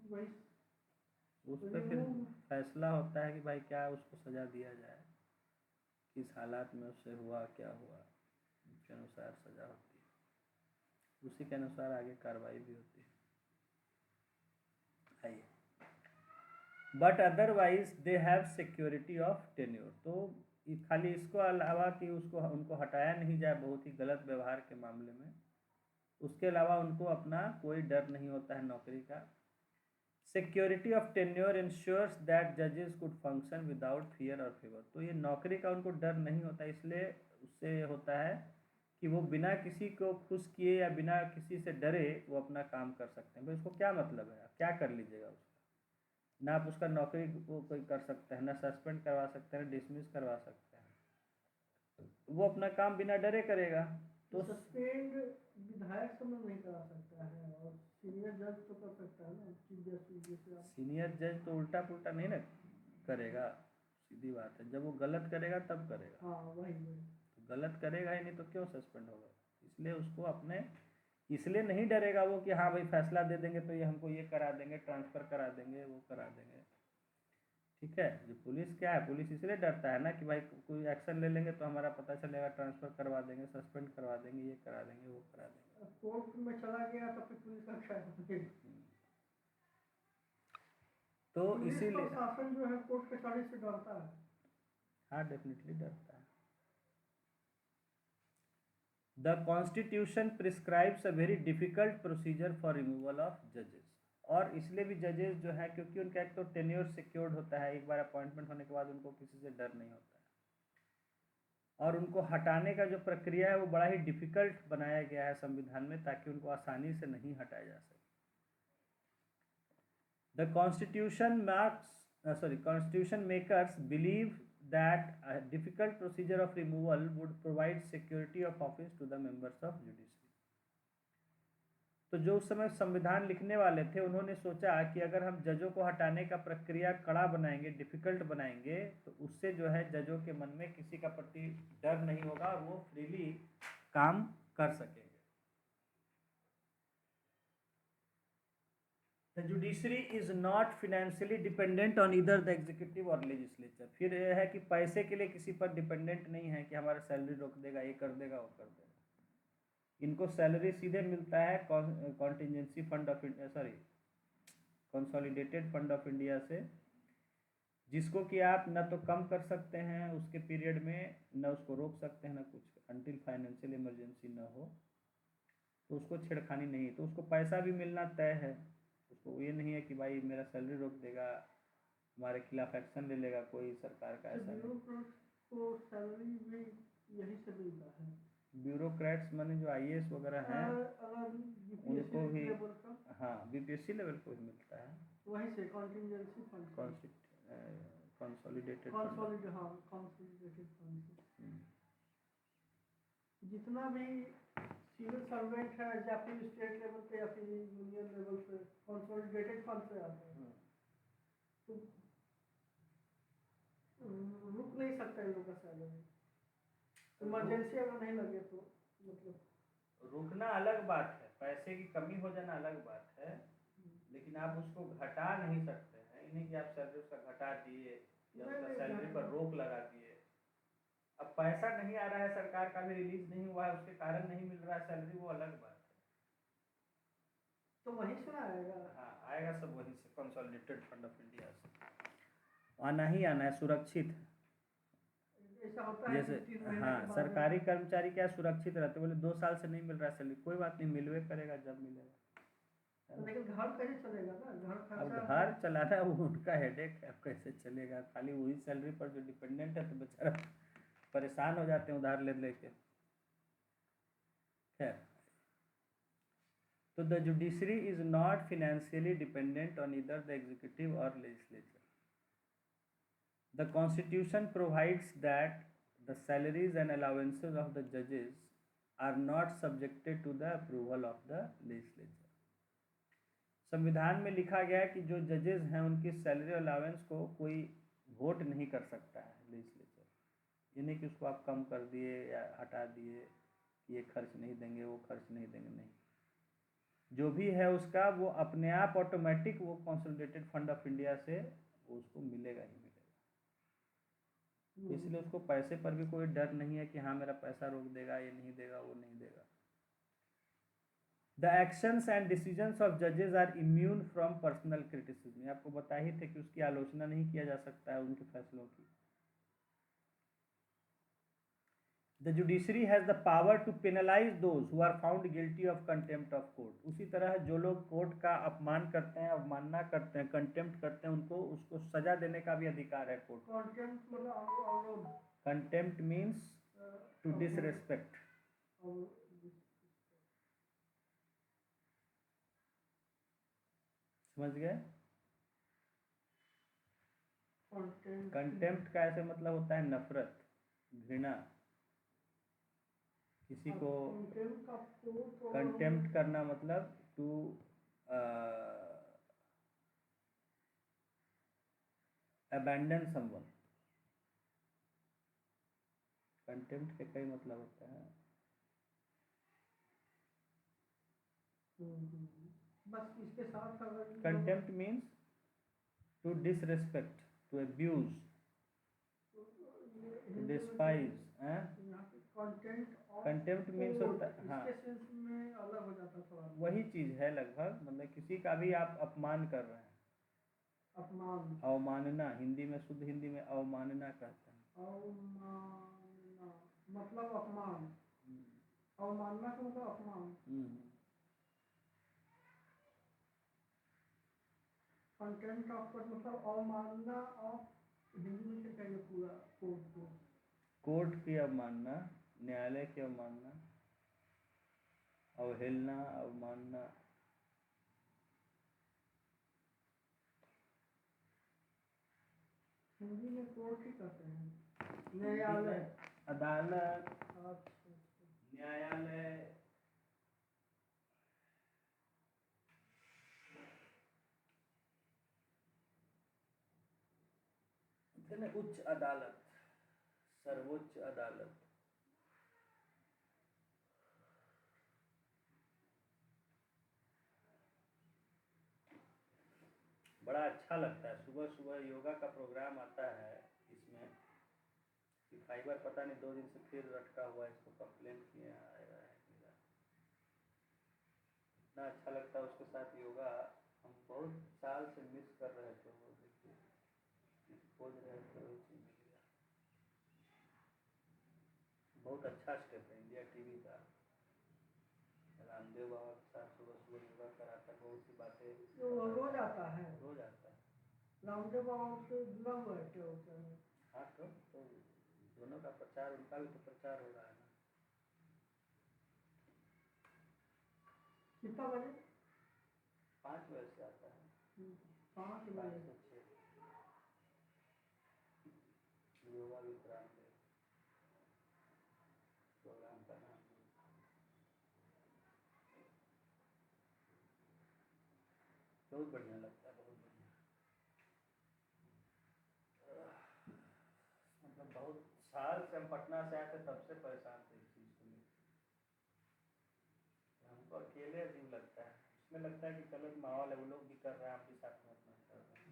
[SPEAKER 2] वही
[SPEAKER 1] उस पर फिर फैसला होता है कि भाई क्या उसको सजा दिया जाए, किस हालात में उससे हुआ क्या हुआ, उसके अनुसार सजा होती है, उसी के अनुसार आगे कार्रवाई भी होती है। आइए, but otherwise they have security of tenure. तो खाली इसको अलावा कि उसको उनको हटाया नहीं जाए बहुत ही गलत व्यवहार के मामले में, उसके अलावा उनको अपना कोई डर नहीं होता है नौकरी का। Security of tenure insures that जजेस कुड फंक्शन विदाउट फियर और फेवर। तो ये नौकरी का उनको डर नहीं होता, इसलिए उससे होता है कि वो बिना किसी को खुश किए या बिना किसी से डरे वो अपना काम कर सकते हैं। भाई उसको क्या मतलब है, क्या कर लीजिएगा उसका, ना आप उसका नौकरी को कोई कर सकते हैं, ना सस्पेंड करवा सकते हैं, डिसमिस करवा सकते हैं, वो अपना काम बिना डरे करेगा।
[SPEAKER 2] तो सस्पेंड विधायक सब नहीं करा सकता है, और सीनियर जज तो कर सकता है ना, चीफ जस्टिस जैसे आप।
[SPEAKER 1] सीनियर जज तो उल्टा पुल्टा नहीं ना करेगा, सीधी बात है, जब वो गलत करेगा तब करेगा।
[SPEAKER 2] हाँ वही
[SPEAKER 1] तो गलत करेगा ही नहीं तो क्यों सस्पेंड होगा। इसलिए उसको अपने इसलिए नहीं डरेगा वो कि हाँ भाई फैसला दे देंगे तो ये हमको ये करा देंगे, ट्रांसफ़र करा देंगे, वो करा देंगे। ठीक है, जो पुलिस क्या है, पुलिस इसलिए डरता है ना कि भाई कोई एक्शन ले लेंगे तो हमारा पता चलेगा, ट्रांसफ़र करवा देंगे, सस्पेंड करवा देंगे, ये करा देंगे, वो करा देंगे।
[SPEAKER 2] कोर्ट में चला गया तो फिर पुलिस का क्या है?
[SPEAKER 1] तो
[SPEAKER 2] पुलिस
[SPEAKER 1] इसीलिए
[SPEAKER 2] प्रशासन जो है कोर्ट कचहरी से डरता है।
[SPEAKER 1] हाँ डेफिनेटली डरता है। The constitution prescribes a very difficult procedure for removal of जजेस। और इसलिए भी जजेस जो है, क्योंकि उनका एक तो टेन्योर सिक्योर्ड होता है, एक बार अपॉइंटमेंट होने के बाद उनको किसी से डर नहीं होता है, और उनको हटाने का जो प्रक्रिया है वो बड़ा ही डिफिकल्ट बनाया गया है संविधान में, ताकि उनको आसानी से नहीं हटाया जा सके। The constitution makers believe that a difficult procedure of removal would provide security of office to the members of judiciary। तो जो उस समय संविधान लिखने वाले थे उन्होंने सोचा कि अगर हम जजों को हटाने का प्रक्रिया कड़ा बनाएंगे, डिफिकल्ट बनाएंगे, तो उससे जो है जजों के मन में किसी का प्रति डर नहीं होगा और वो फ्रीली काम कर सकेंगे। The judiciary is not financially dependent on either the executive or legislature। फिर यह है कि पैसे के लिए किसी पर डिपेंडेंट नहीं है कि हमारा सैलरी रोक देगा, ये कर देगा, वो कर देगा। इनको सैलरी सीधे मिलता है contingency fund of sorry consolidated fund of India से, जिसको कि आप न तो कम कर सकते हैं उसके पीरियड में, न उसको रोक सकते हैं, न कुछ, अनटिल फाइनेंशियल इमरजेंसी न हो तो उसको छेड़खानी नहीं। तो उसको पैसा भी मिलना तय है, उसको ये नहीं है कि भाई मेरा सैलरी रोक देगा, हमारे खिलाफ एक्शन ले लेगा कोई, सरकार का ऐसा नहीं।
[SPEAKER 2] को सैलरी भी यही से मिलता है।
[SPEAKER 1] ब्यूरोक्रेट्स माने जो आईएएस वगैरह हैं उनको भी, हाँ बीपीएससी लेवल को भी मिलता है,
[SPEAKER 2] वहीं से कॉन्टिजेंसी फंड,
[SPEAKER 1] कंसोलिडेटेड
[SPEAKER 2] फंड। जितना भी सिविल सर्वेंट है या फिर स्टेट लेवल पे या फिर यूनियन लेवल पे कंसोलिडेटेड फंड से आते हैं, तो रुक नहीं सकता इन लोग का सैलरी। इमरजेंसी अगर नहीं लगे तो मतलब
[SPEAKER 1] रुकना अलग बात है, पैसे की कमी हो जाना अलग बात है, लेकिन आप उसको घटा नहीं सकते हैं। ये नहीं कि आप सैलरी उसका घटा दिए या उसका सैलरी पर रोक लगा दिए। अब पैसा नहीं आ रहा है, सरकार का भी रिलीज नहीं हुआ है, उसके कारण नहीं मिल रहा है सैलरी, वो अलग बात है।
[SPEAKER 2] तो वहीं से आएगा,
[SPEAKER 1] हाँ आएगा सब वहीं से, कंसोलिडेटेड फंड ऑफ इंडिया से आना ही आना है, सुरक्षित।
[SPEAKER 2] ऐसा होता है
[SPEAKER 1] जैसे हाँ सरकारी कर्मचारी क्या सुरक्षित रहते, बोले 2 साल से नहीं मिल रहा है सैलरी, कोई बात नहीं, मिलवे करेगा जब मिलेगा।
[SPEAKER 2] लेकिन घर कैसे चलेगा ना, घर खर्चा।
[SPEAKER 1] अब घर चलाना वो उनका हेडेक है, अब कैसे चलेगा, खाली वही सैलरी पर जो डिपेंडेंट है तो बेचारा परेशान हो जाते हैं उधार ले लेके। खैर, तो the judiciary is not financially dependent on either the executive और legislature. The constitution provides that the salaries and allowances of the जजेस are not subjected to the approval of the legislature. संविधान में लिखा गया है कि जो जजेस हैं उनकी सैलरी अलाउंस को कोई वोट नहीं कर सकता है लेजिस्लेचर। ये नहीं कि उसको आप कम कर दिए या हटा दिए कि ये खर्च नहीं देंगे वो खर्च नहीं देंगे, नहीं, जो भी है उसका वो अपने आप ऑटोमेटिक वो कंसोलिडेटेड फंड ऑफ इंडिया से वो उसको मिलेगा ही मिलेगा। इसलिए उसको पैसे पर भी कोई डर नहीं है कि हाँ मेरा पैसा रोक देगा, ये नहीं देगा, वो नहीं देगा। The actions and decisions of judges are immune from personal criticism। आपको बता ही थे कि उसकी आलोचना नहीं किया जा सकता है उनके फैसलों की। The judiciary has the power to penalize those who are found guilty of contempt of court। उसी तरह जो लोग कोर्ट का अपमान करते हैं, अवमानना करते हैं, कंटेम्प्ट करते हैं, उनको उसको सजा देने का भी अधिकार है कोर्ट।
[SPEAKER 2] कंटेम्प्ट मतलब
[SPEAKER 1] कंटेम्प्ट मीन्स टू डिसरेस्पेक्ट। समझ गए? कंटेम्प्ट का ऐसे मतलब होता है नफरत, घृणा, किसी को कंटेम्प्ट करना मतलब टू अबैंडन समवन। कंटेम्प्ट के कई मतलब होते हैं।
[SPEAKER 2] बस इसके साथ
[SPEAKER 1] contempt means to disrespect, to abuse, to despise. Contempt means होता है, हाँ
[SPEAKER 2] में अलग हो जाता थोड़ा,
[SPEAKER 1] वही चीज है लगभग, मतलब किसी का भी आप अपमान कर रहे हैं।
[SPEAKER 2] अपमान,
[SPEAKER 1] अवमानना, हिंदी में, शुद्ध हिंदी में अवमानना कहते हैं।
[SPEAKER 2] अवमानना मतलब अपमान, अवमानना का मतलब अपमान। कंटेम्प्ट ऑफ कोर्ट मतलब अवमानना ऑफ, हिंदी में क्या कहेंगे पूरा,
[SPEAKER 1] कोर्ट की अवमानना, न्यायालय की अवमानना, अवहेलना, अवमानना।
[SPEAKER 2] हिंदी में कोर्ट ही कहते हैं, न्यायालय,
[SPEAKER 1] अदालत, न्यायालय, उच्च अदालत, सर्वोच्च अदालत। बड़ा अच्छा लगता है, सुबह सुबह योगा का प्रोग्राम आता है इसमें, फाइबर पता नहीं 2 दिन से फिर लटका हुआ है, इसको कंप्लेन किए आएगा मेरा। इतना अच्छा लगता है उसके साथ योगा, हम बहुत साल से मिस कर रहे थे वो, देखिए खोज रहे थे वही चीज़ मिल गया। बहुत अच्छा स्टेप है इंडिया टीवी का। रामदेव बाबा के साथ सुबह सुबह योगा कराता है, बहुत सी बातें
[SPEAKER 2] तो रोज आता है,
[SPEAKER 1] रोज आता है।
[SPEAKER 2] रामदेव बाबा से जुड़ा हुआ है क्या होता है?
[SPEAKER 1] हाँ तो दोनों का प्रचार, उनका भी तो प्रचार हो रहा है ना।
[SPEAKER 2] कितना बजे?
[SPEAKER 1] 5 बजे से आता है।
[SPEAKER 2] 5
[SPEAKER 1] 5
[SPEAKER 2] बजे।
[SPEAKER 1] से 6 योगा विद रामदेव प्रोग्राम का नाम है। बहुत बढ़िया लगता है, बहुत बढ़िया। मतलब बहुत साल से हम पटना से आए थे, तब से परेशान थे इस चीज़ को लेकर। हमको अकेले अजीब लगता है, उसमें लगता है कि चलो माहौल है, वो लोग भी कर रहे हैं, आप भी साथ में अपना कर रहे हैं।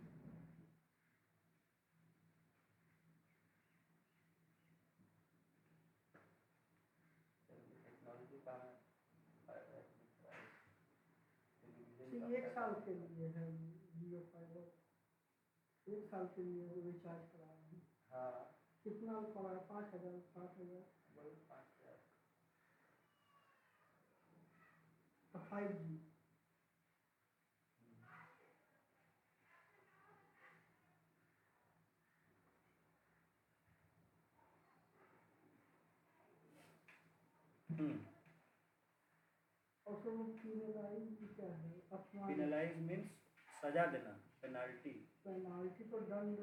[SPEAKER 1] टेक्नोलॉजी का हमें फायदा है, टेलीविजन का
[SPEAKER 2] 1
[SPEAKER 1] फायदा
[SPEAKER 2] साल
[SPEAKER 1] है।
[SPEAKER 2] के लिए है जियो फाइबर, 1 साल के लिए वो रिचार्ज कराया है।
[SPEAKER 1] हाँ
[SPEAKER 2] कितना पड़ा है? 5,000, 7,000?
[SPEAKER 1] वही 5,000।
[SPEAKER 2] 5G। और फिर वो penalize क्या है? अपना
[SPEAKER 1] पेनलाइज मीन्स सजा देना, पेनाल्टी।
[SPEAKER 2] पेनाल्टी तो दंड,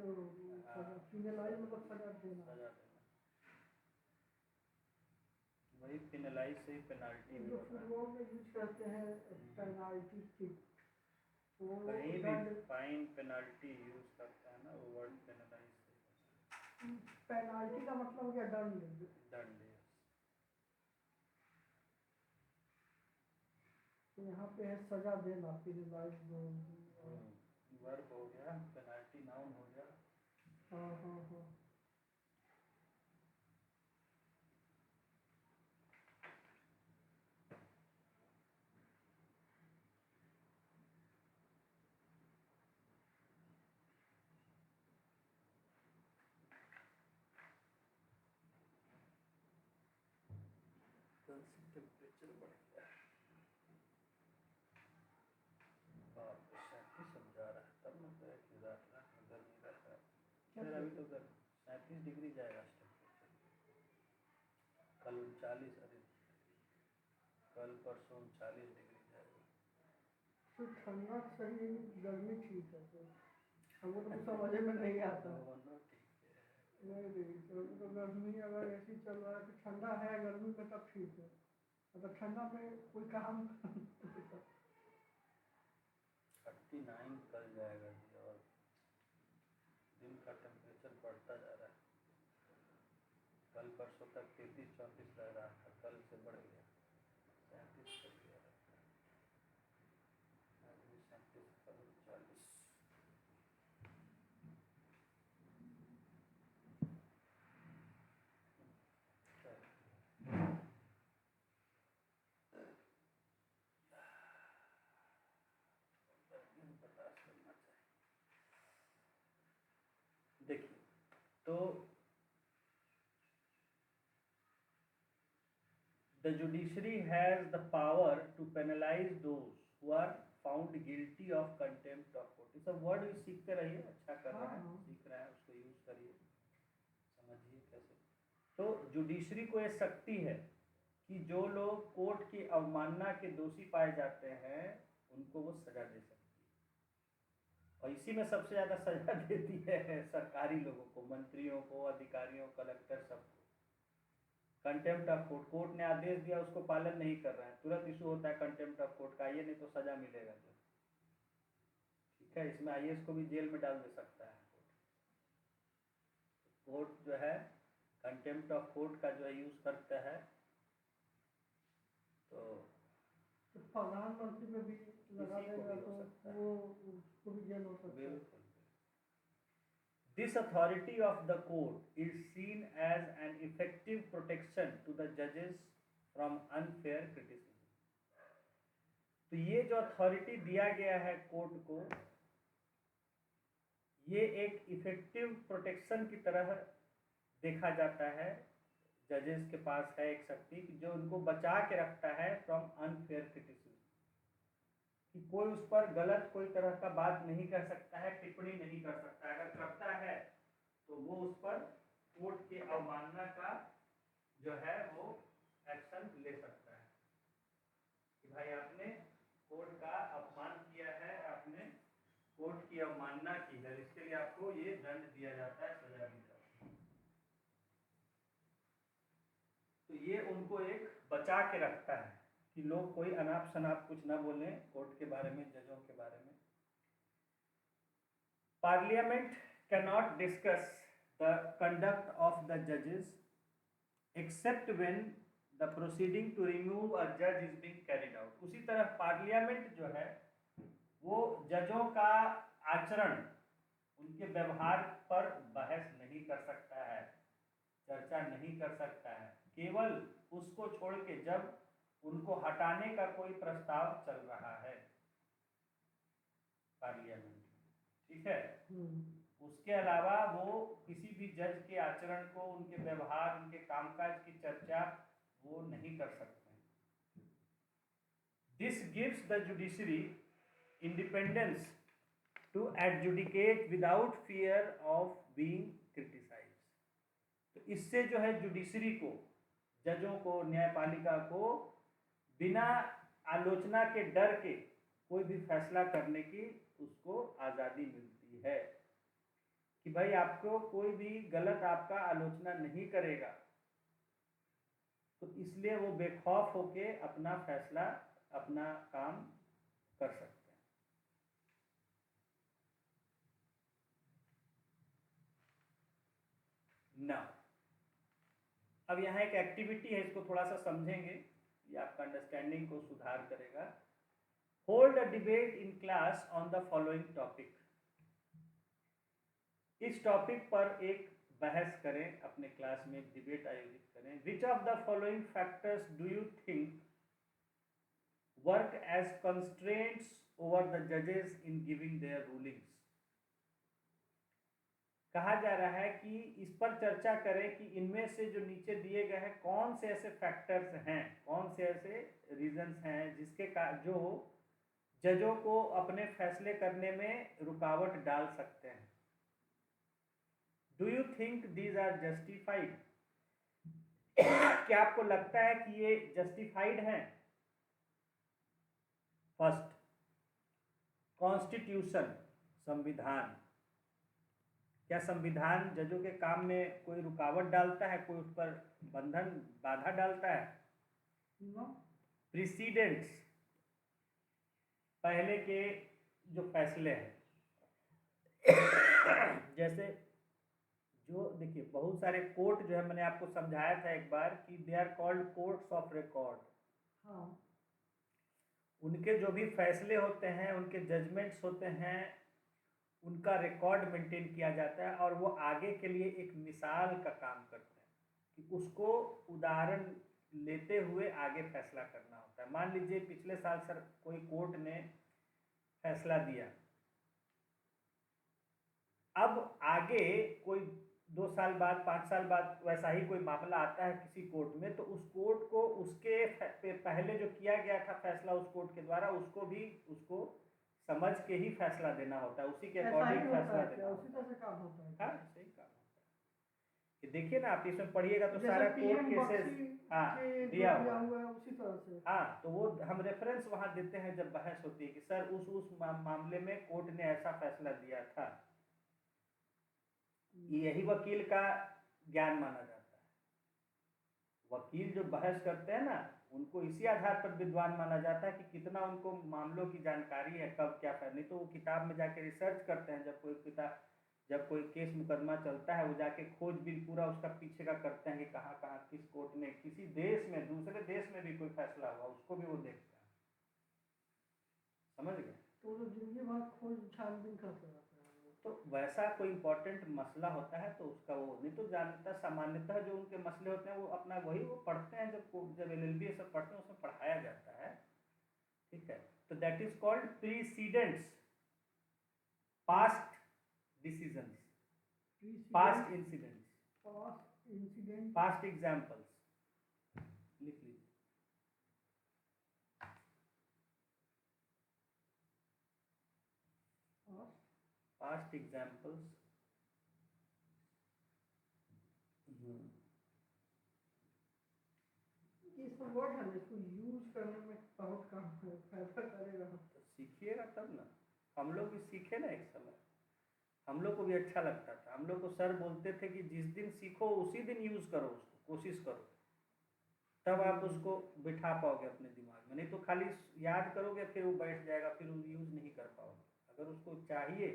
[SPEAKER 2] सजा। penalize मतलब सजा देना।
[SPEAKER 1] सजा देना, वही पेनलाइज से ही पेनाल्टी भी
[SPEAKER 2] जो
[SPEAKER 1] होता है।
[SPEAKER 2] फुटबॉल में यूज करते हैं पेनाल्टी किक, वो
[SPEAKER 1] कहीं भी
[SPEAKER 2] दंड।
[SPEAKER 1] फाइन पेनाल्टी यूज करते हैं ना, वो वर्ड पेनलाइज से
[SPEAKER 2] पेनाल्टी का मतलब क्या? दंड।
[SPEAKER 1] दंड।
[SPEAKER 2] तो यहाँ पे है सजा देना, penalize दो।
[SPEAKER 1] वर्ब हो गया, पेनाल्टी नाउन हो गया।
[SPEAKER 2] हाँ हाँ हाँ।
[SPEAKER 1] कल से टेम्परेचर बढ़ गया, बाप रे 37 अब जा रहा है, तब ना तो एक रात रात में गर्मी रहता है। फिर अभी तो 37 डिग्री जाएगा टेम्परेचर। कल 39, अरे कल परसों 39 डिग्री जाएगा।
[SPEAKER 2] तो ठंडा सही है, गर्मी ठीक है। तो हमको तो कुछ समझ में नहीं आता।
[SPEAKER 1] दोनों ठीक है।
[SPEAKER 2] नहीं, तो गर्मी अगर ऐसी चल रहा है तो ठंडा है गर्मी में तब ठीक है। अगर ठंडा में कोई काम
[SPEAKER 1] 39 कल जाएगा जी, और दिन का टेम्परेचर बढ़ता जा रहा है। कल परसों तक 33-34 लग रहा था, कल से बढ़ गया 37 कर दिया। आज भी 37, कल 40। बर्दाश्त करना चाहिए। देखिए तो the judiciary has the power to penalize those who are found guilty of contempt of court। इस वर्ड भी सीखते रहिए, अच्छा कर रहे हैं, सीख रहे हैं, उसको यूज करिए, समझिए कैसे। तो जुडिशरी को ये शक्ति है कि जो लोग कोर्ट की अवमानना के दोषी पाए जाते हैं उनको वो सजा दे सकती है। और इसी में सबसे ज्यादा सजा देती है सरकारी लोगों को, मंत्रियों को, अधिकारियों, कलेक्टर, सबको। कंटेम्प्ट ऑफ कोर्ट, कोर्ट ने आदेश दिया उसको पालन नहीं कर रहा है, तुरंत इशू होता है कंटेम्प्ट ऑफ कोर्ट का, ये नहीं तो सजा मिलेगा जो। ठीक है, इसमें आईएएस को भी जेल में डाल दे सकता है कोर्ट जो है कंटेम्प्ट ऑफ कोर्ट का जो है यूज करता है। तो
[SPEAKER 2] प्रधानमंत्री में भी लगा
[SPEAKER 1] किसी को
[SPEAKER 2] देगा
[SPEAKER 1] भी हो
[SPEAKER 2] तो
[SPEAKER 1] सकता है।
[SPEAKER 2] वो उसको भी जेल हो सकता है।
[SPEAKER 1] बिल्कुल। This authority of the court is seen as an effective protection to the judges from unfair criticism। तो ये जो अथॉरिटी दिया गया है कोर्ट को, ये एक इफेक्टिव प्रोटेक्शन की तरह देखा जाता है। जजेस के पास है एक शक्ति जो उनको बचा के रखता है फ्रॉम अनफेयर क्रिटिसिज्म, कि कोई उस पर गलत कोई तरह का बात नहीं कर सकता है, टिप्पणी नहीं कर सकता है। अगर करता है तो वो उस पर कोर्ट के अवमानना का जो है वो एक्शन ले सकता है कि भाई आपने कोर्ट का अपमान किया है, आपने कोर्ट की अवमानना की है, इसके लिए आपको ये दंड दिया जाता है, सजा दी जाती है। तो ये उनको एक बचा के रखता है कि लोग कोई अनाप शनाप कुछ ना बोलें कोर्ट के बारे में, जजों के बारे में। Parliament cannot discuss the conduct of the जजेस except when the proceeding to remove a जज इज बीइंग कैरिड आउट। उसी तरह पार्लियामेंट जो है वो जजों का आचरण, उनके व्यवहार पर बहस नहीं कर सकता है, चर्चा नहीं कर सकता है, केवल उसको छोड़ के जब उनको हटाने का कोई प्रस्ताव चल रहा है पार्लियामेंट, ठीक है। उसके अलावा वो किसी भी जज के आचरण को, उनके व्यवहार, उनके कामकाज की चर्चा वो नहीं कर सकते। This gives the judiciary independence to adjudicate without fear of being criticise. तो इससे जो है जुडिशरी को, जजों को, न्यायपालिका को बिना आलोचना के डर के कोई भी फैसला करने की उसको आज़ादी मिलती है कि भाई आपको कोई भी गलत आपका आलोचना नहीं करेगा, तो इसलिए वो बेखौफ होके अपना फैसला, अपना काम कर सकते हैं। ना अब यहाँ एक एक्टिविटी है, इसको थोड़ा सा समझेंगे, ये आपका अंडरस्टैंडिंग को सुधार करेगा। Hold a debate in class on the following topic. इस टॉपिक पर एक बहस करें, अपने क्लास में डिबेट आयोजित करें। Which of the following factors do you think work as constraints over the जजेस इन गिविंग देयर रूलिंग्स। कहा जा रहा है कि इस पर चर्चा करें कि इनमें से जो नीचे दिए गए हैं कौन से ऐसे फैक्टर्स हैं, कौन से ऐसे रीजंस हैं जिसके जो जजों को अपने फैसले करने में रुकावट डाल सकते हैं। Do you think these are justified. क्या आपको लगता है कि ये जस्टिफाइड हैं। फर्स्ट, कॉन्स्टिट्यूशन, संविधान। क्या संविधान जजों के काम में कोई रुकावट डालता है, कोई उस पर बंधन, बाधा डालता है। प्रीसीडेंट्स, पहले के जो फैसले हैं, जैसे जो देखिए बहुत सारे कोर्ट जो है, मैंने आपको समझाया था एक बार कि they are called courts of record.
[SPEAKER 2] हाँ।
[SPEAKER 1] उनके जो भी फैसले होते हैं, उनके जजमेंट्स होते हैं, उनका रिकॉर्ड मेंटेन किया जाता है और वो आगे के लिए एक मिसाल का काम करते हैं कि उसको उदाहरण लेते हुए आगे फैसला करना होता है। मान लीजिए पिछले साल सर कोई कोर्ट ने फैसला दिया, अब आगे कोई 2 साल बाद, 5 साल बाद वैसा ही कोई मामला आता है किसी कोर्ट में, तो उस कोर्ट को उसके पहले जो किया गया था फैसला उस कोर्ट के द्वारा, उसको भी उसको समझ के ही फैसला देना होता है, उसी के अकॉर्डिंग फैसला देना
[SPEAKER 2] उसी तरह से काम होता है।
[SPEAKER 1] हाँ, सही काम होता है कि देखिए ना, आप इसमें पढ़िएगा तो सारा कोर्ट केसेस दिया हुआ है
[SPEAKER 2] उसी तरह से।
[SPEAKER 1] हाँ, तो वो हम रेफरेंस वहाँ देते हैं जब बहस होती है कि सर उस मामले में कोर्ट ने ऐसा फैसला दिया था। यही वकील का ज्ञान माना जाता है। वकील जो बहस करते हैं ना, उनको इसी आधार पर विद्वान माना जाता है कि कितना उनको मामलों की जानकारी है, कब क्या फैसला। नहीं तो वो किताब में जाके रिसर्च करते हैं, जब कोई केस मुकदमा चलता है, वो जाके खोजबीन पूरा उसका पीछे का करते हैं कि कहाँ कहाँ किस कोर्ट ने, किसी देश में, दूसरे देश में भी कोई फैसला हुआ उसको भी वो देखते हैं। समझ गए।
[SPEAKER 2] तो जिंदगी भर खोज छानबीन करते रहते हैं।
[SPEAKER 1] तो वैसा कोई इंपॉर्टेंट मसला होता है तो उसका वो नहीं तो जानता। सामान्यतः जो उनके मसले होते हैं वो अपना वही वो पढ़ते हैं, जब LLB सब पढ़ते हैं उसमें पढ़ाया जाता है, ठीक है। तो that is called precedents, past decisions,
[SPEAKER 2] precedent,
[SPEAKER 1] past incidents,
[SPEAKER 2] past incident,
[SPEAKER 1] past examples लिख लीजिए।
[SPEAKER 2] past,
[SPEAKER 1] पास्ट एग्जाम्पल्स,
[SPEAKER 2] ये सब वर्ड है ना, इसको यूज करने में बहुत काम है, फायदा करेगा।
[SPEAKER 1] तो सीखिएगा तब ना। हम लोग भी सीखे ना एक समय, हम लोग को भी अच्छा लगता था। हम लोग को सर बोलते थे कि जिस दिन सीखो उसी दिन यूज करो, उसको कोशिश करो, तब आप उसको बिठा पाओगे अपने दिमाग में। नहीं तो खाली याद करोगे फिर वो बैठ जाएगा, फिर वो यूज नहीं कर पाओगे। अगर उसको चाहिए,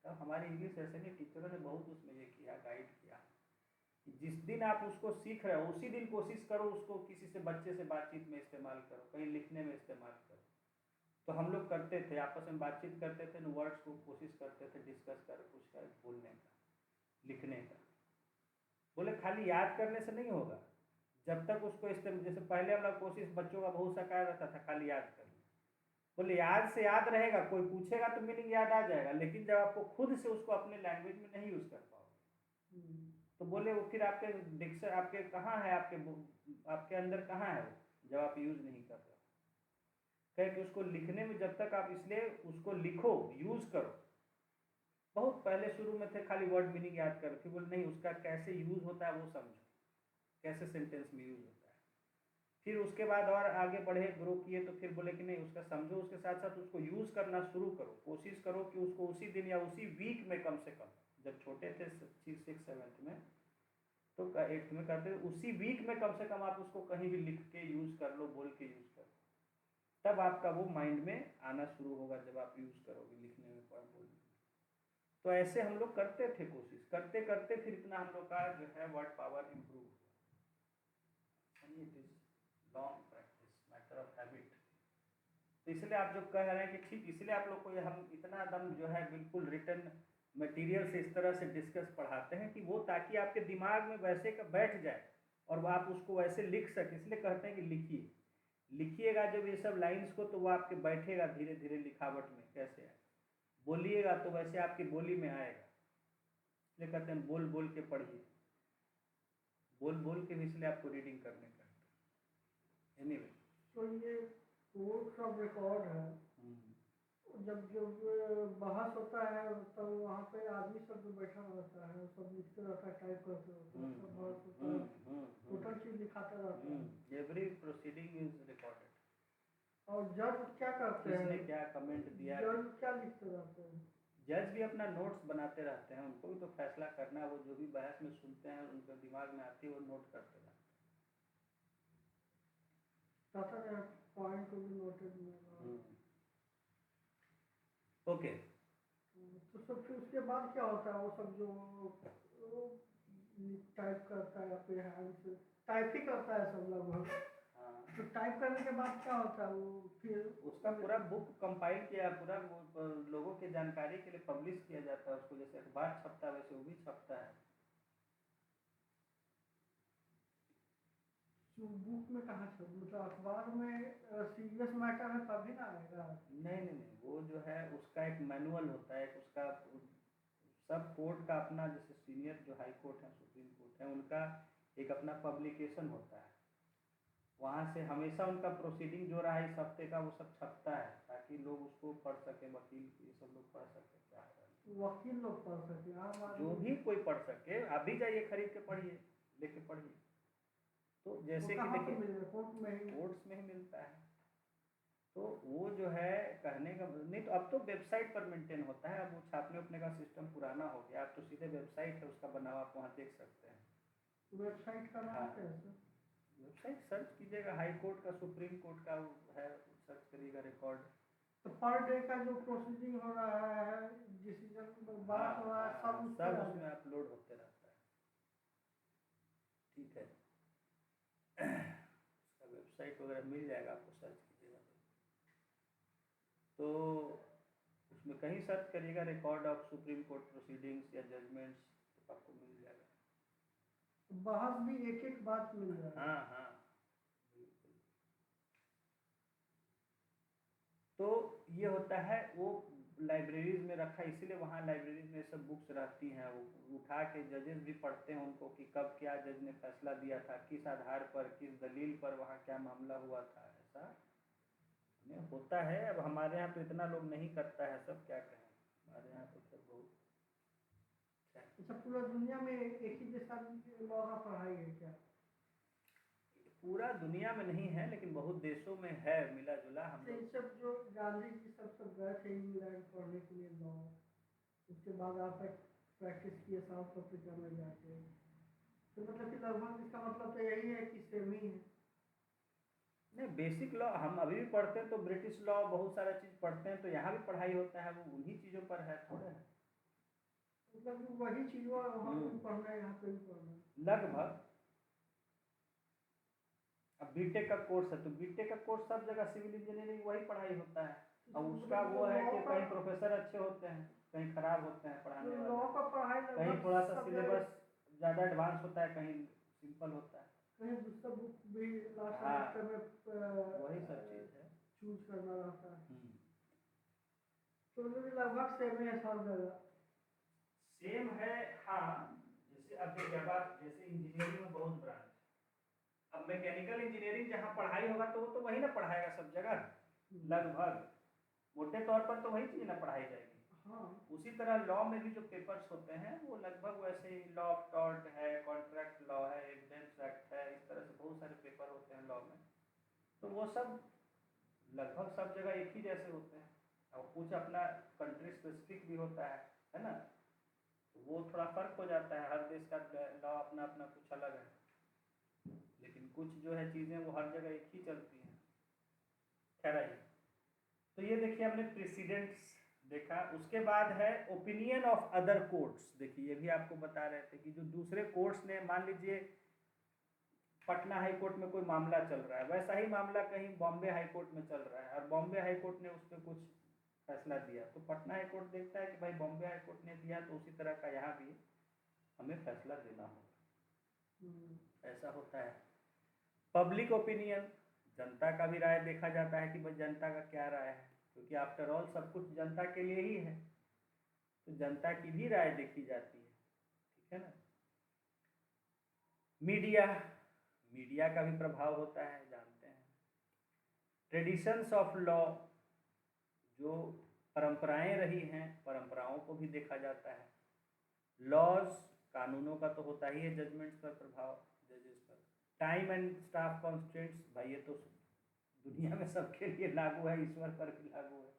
[SPEAKER 1] तब हमारे इंग्लिश ऐसे नहीं टीचरों ने बहुत उसमें ये किया, गाइड किया। जिस दिन आप उसको सीख रहे हो उसी दिन कोशिश करो उसको किसी से, बच्चे से बातचीत में इस्तेमाल करो, कहीं लिखने में इस्तेमाल करो। तो हम लोग करते थे, आपस में बातचीत करते थे, वर्ड्स को कोशिश करते थे डिस्कस कर कुछ कर बोलने का, लिखने का। बोले खाली याद करने से नहीं होगा, जब तक उसको जैसे पहले हम लोग कोशिश बच्चों का बहुत सकाया रहता था खाली याद करना। बोले याद से याद रहेगा, कोई पूछेगा तो मीनिंग याद आ जाएगा, लेकिन जब आपको खुद से उसको अपने लैंग्वेज में नहीं यूज कर पाओगे तो बोले वो फिर आपके डिक्शन आपके कहाँ है, आपके अंदर कहाँ है वो, जब आप यूज नहीं कर रहे हो। कहे कि उसको लिखने में जब तक आप, इसलिए उसको लिखो, यूज करो। बहुत पहले शुरू में थे खाली वर्ड मीनिंग याद करो, फिर बोले नहीं उसका कैसे यूज होता है वो समझो, कैसे सेंटेंस में यूज होता है। फिर उसके बाद और आगे बढ़े, ग्रो किए, तो फिर बोले कि नहीं उसका समझो, उसके साथ साथ उसको यूज करना शुरू करो। कोशिश करो कि उसको उसी दिन या उसी वीक में कम से कम, जब छोटे थे 6th-7th में तो 8th में करते थे, उसी वीक में कम से कम आप उसको कहीं भी लिख के यूज कर लो, बोल के यूज कर लो, तब आपका वो माइंड में आना शुरू होगा जब आप यूज करोगे लिखने में, बोलने में। तो ऐसे हम लोग करते थे, कोशिश करते करते फिर इतना हम लोग का जो है वर्ड पावर इम्प्रूव हुआ। It is long practice, matter of habit. तो इसलिए आप जो कह रहे हैं कि ठीक, इसलिए आप लोग को हम इतना दम जो है बिल्कुल रिटर्न मटेरियल से इस तरह से डिस्कस पढ़ाते हैं कि वो ताकि आपके दिमाग में वैसे का बैठ जाए और आप उसको वैसे लिख सके। इसलिए कहते हैं कि लिखिए, लिखिएगा जब ये सब लाइंस को तो वो आपके बैठेगा धीरे धीरे लिखावट में। कैसे है, बोलिएगा तो वैसे आपकी बोली में आएगा। इसलिए कहते हैं बोल बोल के पढ़िए, बोल बोल के भी इसलिए आपको रीडिंग करने का। एनीवे,
[SPEAKER 2] तो ये कोर्ट का रिकॉर्ड है, जब जब बहस होता है तो वहाँ पे आदमी सब जो बैठा रहता है सब लिखते रहता है, टाइप करते रहते हैं, सब बहस होता है, टोटल चीज लिखाते रहते हैं।
[SPEAKER 1] Every proceeding is recorded.
[SPEAKER 2] और जज क्या करते हैं,
[SPEAKER 1] किसने क्या कमेंट दिया,
[SPEAKER 2] जज क्या लिखते रहते हैं।
[SPEAKER 1] जज भी अपना नोट्स बनाते रहते हैं, उनको भी तो फैसला करना है। वो जो भी बहस में सुनते हैं उनके दिमाग में आती है वो नोट करते रहते
[SPEAKER 2] हैं, पॉइंट को भी नोटेड में।
[SPEAKER 1] ओके,
[SPEAKER 2] तो सब फिर उसके बाद क्या होता है, वो सब जो टाइप करता है अपने हैंड से, टाइप ही करता है सब लगभग। तो टाइप करने के बाद क्या होता है, वो फिर
[SPEAKER 1] उसका पूरा बुक कंपाइल किया, पूरा लोगों की जानकारी के लिए पब्लिश किया जाता है उसको। जैसे अखबार छपता है वैसे वो भी छपता है।
[SPEAKER 2] बुक में कहाँ छप, मतलब अखबार में सीरियस मैटर है तभी ना आएगा।
[SPEAKER 1] नहीं नहीं नहीं, वो जो है उसका एक मैनुअल होता है, उसका सब कोर्ट का अपना, जैसे सीनियर जो हाई कोर्ट है, सुप्रीम कोर्ट है, उनका एक अपना पब्लिकेशन होता है। वहाँ से हमेशा उनका प्रोसीडिंग जो रहा इस हफ्ते का वो सब छपता है, ताकि लोग उसको पढ़ सके, वकील ये सब लोग पढ़ सके, क्या है
[SPEAKER 2] वकील लोग पढ़ सके,
[SPEAKER 1] जो भी कोई पढ़ सके। आप भी जाइए खरीद के पढ़िए, लेके पढ़िए। तो जैसे कि देखिए
[SPEAKER 2] कोर्ट में ही,
[SPEAKER 1] कोर्ट्स में ही मिलता है। तो वो जो है कहने का नहीं, तो अब तो वेबसाइट पर मेंटेन होता है। अब वो छापने उपने का सिस्टम पुराना हो गया, अब तो सीधे वेबसाइट है उसका बना हुआ, आप वहाँ देख सकते हैं।
[SPEAKER 2] वेबसाइट का नाम क्या है सर?
[SPEAKER 1] वेबसाइट सर्च कीजिएगा, हाई कोर्ट का, सुप्रीम कोर्ट का है, सर्च करिएगा रिकॉर्ड।
[SPEAKER 2] तो पर डे का जो प्रोसीडिंग हो रहा है, डिसीजन बात हो रहा है, सब
[SPEAKER 1] उसमें अपलोड होते रहता है। ठीक है, उसका वेबसाइट वगैरह मिल जाएगा, आपको सर्च कीजिएगा तो उसमें कहीं सर्च करिएगा record of supreme court proceedings या जजमेंट्स, तो आपको मिल जाएगा।
[SPEAKER 2] बहस भी एक एक बात मिल जाएगा।
[SPEAKER 1] हाँ हाँ बिल्कुल। तो ये होता है, वो लाइब्रेरीज में रखा, इसीलिए वहाँ लाइब्रेरीज में सब बुक्स रहती हैं, वो उठा के जजेस भी पढ़ते हैं उनको कि कब क्या जज ने फैसला दिया था, किस आधार पर, किस दलील पर वहाँ क्या मामला हुआ था। ऐसा नहीं होता है। अब हमारे यहाँ तो इतना लोग नहीं करता है, सब क्या कहें, हमारे यहाँ तो सब बहुत
[SPEAKER 2] अच्छा, पूरा दुनिया में एक ही जैसा लॉ का पढ़ाई है क्या?
[SPEAKER 1] पूरा दुनिया में नहीं है, लेकिन बहुत देशों में है मिला जुला। हम
[SPEAKER 2] ये
[SPEAKER 1] लोग
[SPEAKER 2] सब जो गांधी जी सब गए थे इंग्लैंड पढ़ने के लिए लॉ, उसके बाद आप प्रैक्टिस किए साउथ अफ्रीका में जाके, तो मतलब कि लगभग इसका मतलब तो यही है कि सेम ही है।
[SPEAKER 1] नहीं, बेसिक लॉ हम अभी भी पढ़ते हैं तो ब्रिटिश लॉ बहुत सारा चीज़ पढ़ते हैं, तो यहाँ भी पढ़ाई होता है, वो उन्हीं चीज़ों पर है, थोड़े है
[SPEAKER 2] मतलब कि वही चीज़ वहाँ पे भी पढ़ना है, यहाँ पे भी पढ़ना है
[SPEAKER 1] लगभग। अब बीटेक का कोर्स है तो बीटेक का कोर्स सब जगह सिविल इंजीनियरिंग वही पढ़ाई होता है। अब उसका वो है कि कहीं प्रोफेसर अच्छे होते हैं, कहीं खराब होते हैं पढ़ाने
[SPEAKER 2] लॉ
[SPEAKER 1] वाले,
[SPEAKER 2] का पढ़ाई
[SPEAKER 1] कहीं
[SPEAKER 2] लगभग
[SPEAKER 1] थोड़ा सा
[SPEAKER 2] सब जगह,
[SPEAKER 1] सिलेबस ज़्यादा एडवांस होता है, कहीं सिंपल होता है।
[SPEAKER 2] कहीं दूसरा बुक भी लास्ट
[SPEAKER 1] हाँ,
[SPEAKER 2] सेमेस्टर में
[SPEAKER 1] वही सब चीज़ है।
[SPEAKER 2] चूज करना रहता है, तो लगभग सेम ही है सब जगह।
[SPEAKER 1] सेम है हाँ। जैसे अब जब आप जैसे इंजीनियरिंग में बहुत ब्रांच, अब मैकेनिकल इंजीनियरिंग जहाँ पढ़ाई होगा तो वो तो वही ना पढ़ाएगा सब जगह, लगभग मोटे तौर पर तो वही चीज़ ना पढ़ाई जाएगी।
[SPEAKER 2] हाँ,
[SPEAKER 1] उसी तरह लॉ में भी जो पेपर्स होते हैं वो लगभग वैसे ही, लॉ ऑफ टॉर्ट है, कॉन्ट्रैक्ट लॉ है, एविडेंस एक्ट है, इस तरह से बहुत सारे पेपर होते हैं लॉ में, तो वो सब लगभग सब जगह एक ही जैसे होते हैं। और कुछ अपना कंट्री स्पेसिफिक भी होता है ना, तो वो थोड़ा फर्क हो जाता है, हर देश का लॉ अपना अपना कुछ अलग है, लेकिन कुछ जो है चीज़ें वो हर जगह एक ही चलती हैं। खैर आइए, तो ये देखिए हमने प्रेसिडेंट्स देखा, उसके बाद है ओपिनियन ऑफ अदर कोर्ट्स। देखिए ये भी आपको बता रहे थे कि जो दूसरे कोर्ट्स ने, मान लीजिए पटना हाई कोर्ट में कोई मामला चल रहा है, वैसा ही मामला कहीं बॉम्बे हाई कोर्ट में चल रहा है और बॉम्बे हाई कोर्ट ने उस पर कुछ फैसला दिया, तो पटना हाई कोर्ट देखता है कि भाई बॉम्बे हाई कोर्ट ने दिया तो उसी तरह का यहाँ भी हमें फैसला देना होगा। ऐसा होता है। पब्लिक ओपिनियन, जनता का भी राय देखा जाता है कि भाई जनता का क्या राय है, क्योंकि आफ्टर ऑल सब कुछ जनता के लिए ही है, तो जनता की भी राय देखी जाती है, ठीक है ना। मीडिया, मीडिया का भी प्रभाव होता है, जानते हैं। ट्रेडिशंस ऑफ लॉ, जो परंपराएं रही हैं, परंपराओं को भी देखा जाता है। लॉज, कानूनों का तो होता ही है जजमेंट्स पर प्रभाव, जजेस पर। टाइम एंड स्टाफ कॉन्स्टेंट्स, भाई ये तो दुनिया में सबके लिए लागू है, ईश्वर पर भी लागू है।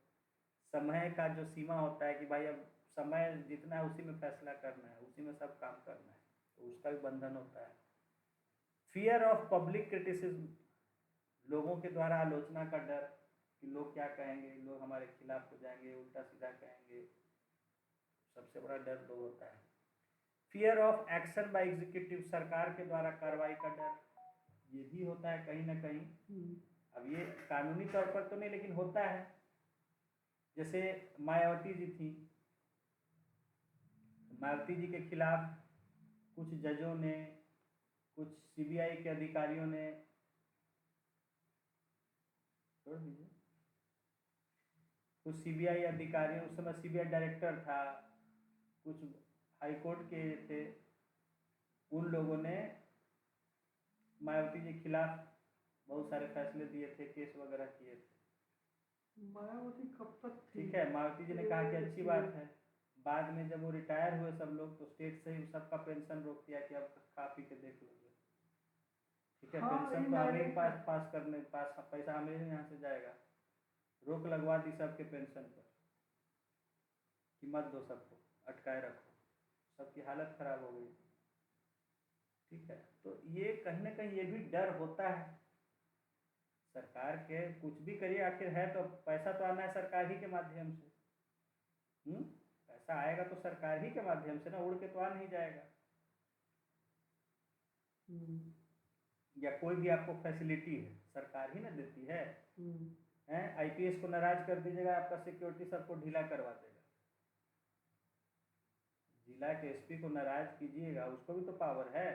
[SPEAKER 1] समय का जो सीमा होता है कि भाई अब समय जितना है उसी में फैसला करना है, उसी में सब काम करना है, तो उसका भी बंधन होता है। फियर ऑफ पब्लिक क्रिटिसिज्म, लोगों के द्वारा आलोचना का डर कि लोग क्या कहेंगे, लोग हमारे खिलाफ हो जाएंगे, उल्टा सीधा कहेंगे, सबसे बड़ा डर लोग होता है। Fear of action by executive, सरकार के द्वारा कार्रवाई का डर, ये भी होता है कहीं ना कहीं। अब ये कानूनी तौर पर तो नहीं, लेकिन होता है। जैसे मायावती जी थी, मायावती जी के खिलाफ कुछ जजों ने, कुछ सीबीआई के अधिकारियों ने, छोड़ दीजिए, कुछ सीबीआई अधिकारियों, उस समय सीबीआई डायरेक्टर था, कुछ हाई कोर्ट के थे, उन लोगों ने मायावती जी के खिलाफ बहुत सारे फैसले दिए थे, केस वगैरह किए थे।
[SPEAKER 2] मायावती कब तक थी?
[SPEAKER 1] ठीक है, मायावती जी ने कहा कि अच्छी बात है, बाद में जब वो रिटायर हुए सब लोग, तो स्टेट से ही सबका पेंशन रोक दिया कि अब खा पी के देख लोगे, ठीक है।
[SPEAKER 2] हाँ,
[SPEAKER 1] पेंशन तो हमें ही पास करने, पास पैसा हमें ही यहाँ से जाएगा, रोक लगवा दी सबके पेंशन पर कि मत दो, सबको अटकाए रखो, सबकी हालत खराब हो गई, ठीक है। तो ये कहीं ना कहीं ये भी डर होता है सरकार के, कुछ भी करिए आखिर है तो पैसा तो आना है सरकार ही के माध्यम से, पैसा आएगा तो सरकार ही के माध्यम से ना, उड़ के तो आ नहीं जाएगा। या कोई भी आपको फैसिलिटी है सरकार ही ना देती है, हैं। आईपीएस को नाराज कर दीजिएगा, आपका सिक्योरिटी सबको ढीला करवा देगा। जिला के एसपी को नाराज कीजिएगा, उसको भी तो पावर है।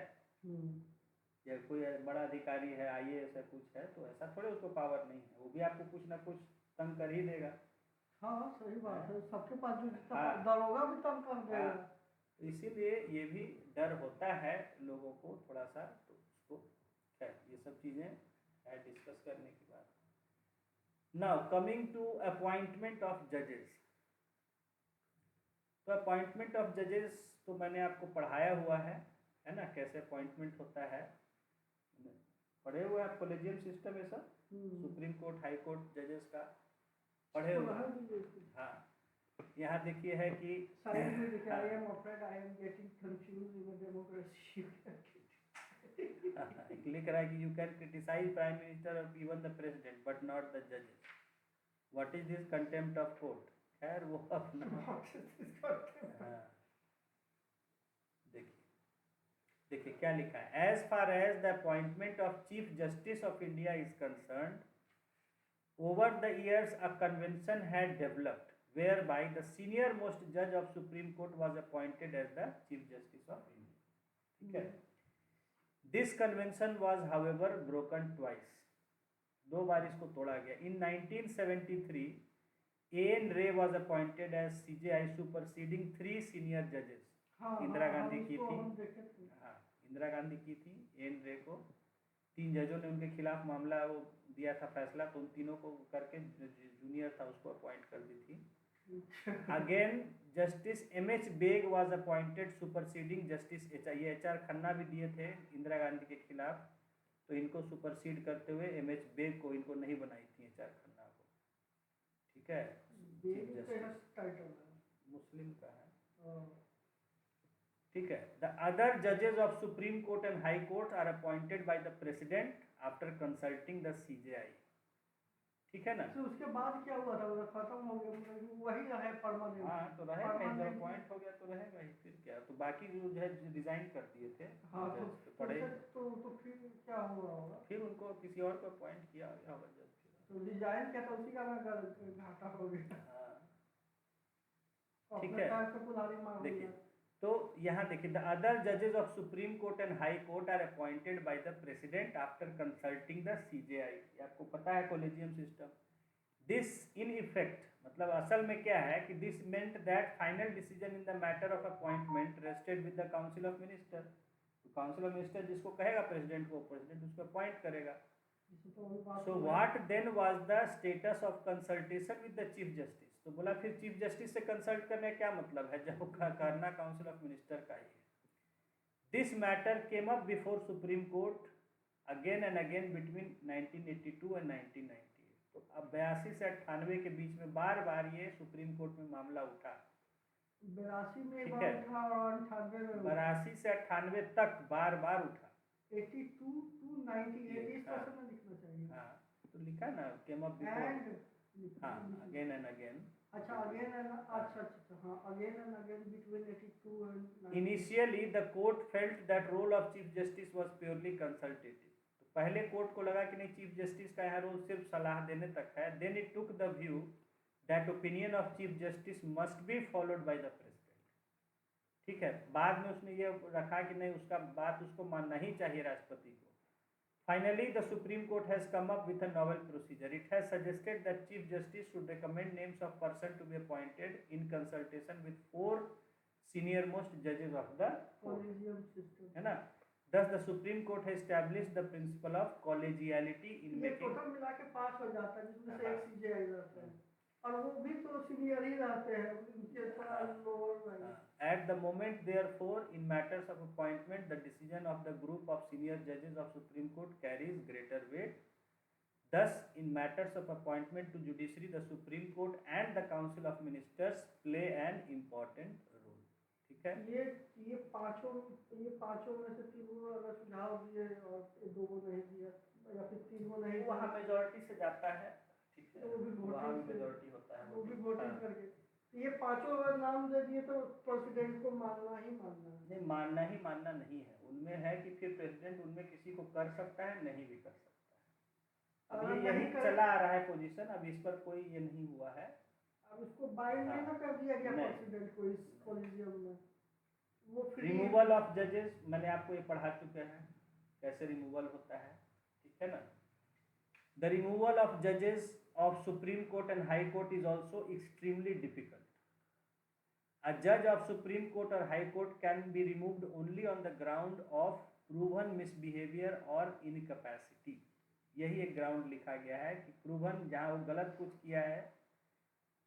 [SPEAKER 1] या कोई बड़ा अधिकारी है, आईएएस है, कुछ है, तो ऐसा थोड़े उसको पावर नहीं है, वो भी आपको कुछ ना कुछ तंग कर ही देगा।
[SPEAKER 2] हाँ सही बात है, सबके पास जो
[SPEAKER 1] हाँ।
[SPEAKER 2] दरोगा भी तंग कर देगा।
[SPEAKER 1] हाँ, तो इसीलिए ये भी डर होता है लोगों को थोड़ा सा, तो उसको खैर ये सब चीज़ें है डिस्कस करने की बात। Now coming to appointment of जजेस। तो अपॉइंटमेंट ऑफ जजेस तो मैंने आपको पढ़ाया हुआ है ना, कैसे अपॉइंटमेंट होता है, पढ़े हुए आप कॉलेजियम सिस्टम ये सब, सुप्रीम कोर्ट हाई कोर्ट जजेस का पढ़े हुए हैं। हाँ, यहाँ देखिए है कि
[SPEAKER 2] साइड में लिखा है, I am afraid I am getting confused in a democracy.
[SPEAKER 1] लिख रहा है कि you can criticise prime minister और even the president but not the जजेस। What is this contempt of court? खैर वो अपना हाँ, देखिए देखिए क्या लिखा है। As far as the appointment of chief justice of India is concern, over the years a convention had developed whereby the senior most judge of Supreme Court was appointed as the Chief Justice of India. ठीक है, this convention was however broken twice. दो बार इसको तोड़ा गया। In 1973, A.N. Ray was appointed as CJI superseding 3 senior judges. Indira Gandhi की थी, हाँ इंदिरा गांधी की थी, A.N. Ray को 3 जजों ने उनके खिलाफ मामला वो दिया था फैसला, तो उन तीनों को करके जूनियर था उसको अपॉइंट कर दी थी। Again justice M.H. Beg was appointed superseding justice ये HR खन्ना भी दिए थे इंदिरा गांधी के खिलाफ, तो इनको सुपरसीड करते हुए M.H. बेग को इनको नहीं बनाई थी HR खन्ना को। ठीक है, चीफ जस्टिस मुस्लिम का है। ठीक है, द अदर जजेस of supreme court and high court are appointed by the president after consulting the CJI। ठीक है ना,
[SPEAKER 2] तो उसके बाद क्या हुआ था, वो खत्म हो गया, वही रहे परमानेंट।
[SPEAKER 1] हाँ तो रहेगा, जब अपॉइंट हो गया तो रहेगा ही, फिर क्या। तो बाकी जो है रिजाइन कर दिए थे।
[SPEAKER 2] हाँ,
[SPEAKER 1] तो पढ़े
[SPEAKER 2] तो फिर क्या हुआ होगा,
[SPEAKER 1] फिर उनको किसी और को अपॉइंट किया होगा जज।
[SPEAKER 2] तो रिजाइन क्या था, उसी का घाटा हो गया।
[SPEAKER 1] हाँ ठीक है, देखिए तो यहाँ देखिए, द अदर जजेस of supreme court and high court are appointed by the president after consulting the CJI। आपको पता है collegium system. This in effect, मतलब असल में क्या है कि this meant that final decision in the matter of appointment rested with the council of minister. तो काउंसिल ऑफ मिनिस्टर जिसको कहेगा प्रेसिडेंट को, प्रेसिडेंट उसको अपॉइंट करेगा। So what then was the status of consultation with the chief justice. तो बोला फिर chief justice से कंसल्ट करने क्या मतलब है, जब करना काउंसिल ऑफ मिनिस्टर का ही है। This matter came up before supreme court again and again between 1982 and 1998। तो अब 82 से 98 के बीच में बार बार ये सुप्रीम कोर्ट में मामला उठा।
[SPEAKER 2] 82 में
[SPEAKER 1] ठीक है, 82 से 98 तक बार बार उठा।
[SPEAKER 2] 82 to 98 इस तरह से लिखना चाहिए।
[SPEAKER 1] हाँ तो लिखा ना, केम अप बिफोर, हाँ अगेन एंड अगेन। अच्छा अगेन एंड अच्छा हाँ again and again between 82 and 90। Initially the court felt that role of chief justice was purely consultative. तो पहले कोर्ट को लगा कि नहीं, चीफ जस्टिस का यहाँ रोल सिर्फ सलाह देने तक है। Then it took the view that opinion of chief justice must be followed by the president. ठीक है, बाद में उसने ये रखा कि नहीं, उसका बात उसको मानना ही चाहिए राष्ट्रपति को। Finally, the Supreme Court has come up with a novel procedure. It has suggested that Chief Justice should recommend names of persons to be appointed in consultation with 4 senior most judges of the court. है ना? Thus, the Supreme Court has established the principle of collegiality in making.
[SPEAKER 2] Total मिला के 5 हो जाता है, जिसमें से एक CJI रहता है, और वो भी तो सीनियर ही रहते हैं, उनके थोड़ा lower.
[SPEAKER 1] At the moment, therefore, in matters of appointment, the decision of the group of senior judges of Supreme Court carries greater weight. Thus, in matters of appointment to judiciary, the Supreme Court and the Council of Ministers play an important role. ठीक है?
[SPEAKER 2] ये पांचों में से 3 को अगर सुझाव दिए और 2 को नहीं दिया, या फिर 3 को नहीं,
[SPEAKER 1] वहाँ मेजॉरिटी से जाता है। ठीक है, वहाँ मेजॉरिटी होता है,
[SPEAKER 2] वो भी वोटिंग करके। ये 5 अगर नाम दे दिए तो प्रेसिडेंट को मानना ही मानना है।
[SPEAKER 1] नहीं, मानना ही मानना नहीं है, उनमें है कि फिर प्रेसिडेंट उनमें किसी को कर सकता है, नहीं भी कर सकता है। अब ये यही चला आ रहा है पोजीशन, अब इस पर कोई ये नहीं हुआ है।
[SPEAKER 2] अब इसको बाइंड नहीं ना कर दिया गया प्रेसिडेंट को इस कॉलेजियम में। वो
[SPEAKER 1] रिमूवल ऑफ जजेस मैंने आपको ये पढ़ा चुके हैं, कैसे रिमूवल होता है। ठीक है ना? The removal of judges of Supreme Court and High Court is also extremely difficult. A judge of Supreme Court or High Court can be removed only on the ground of proven misbehavior or incapacity. यही एक ground लिखा गया है कि proven, जहाँ वो गलत कुछ किया है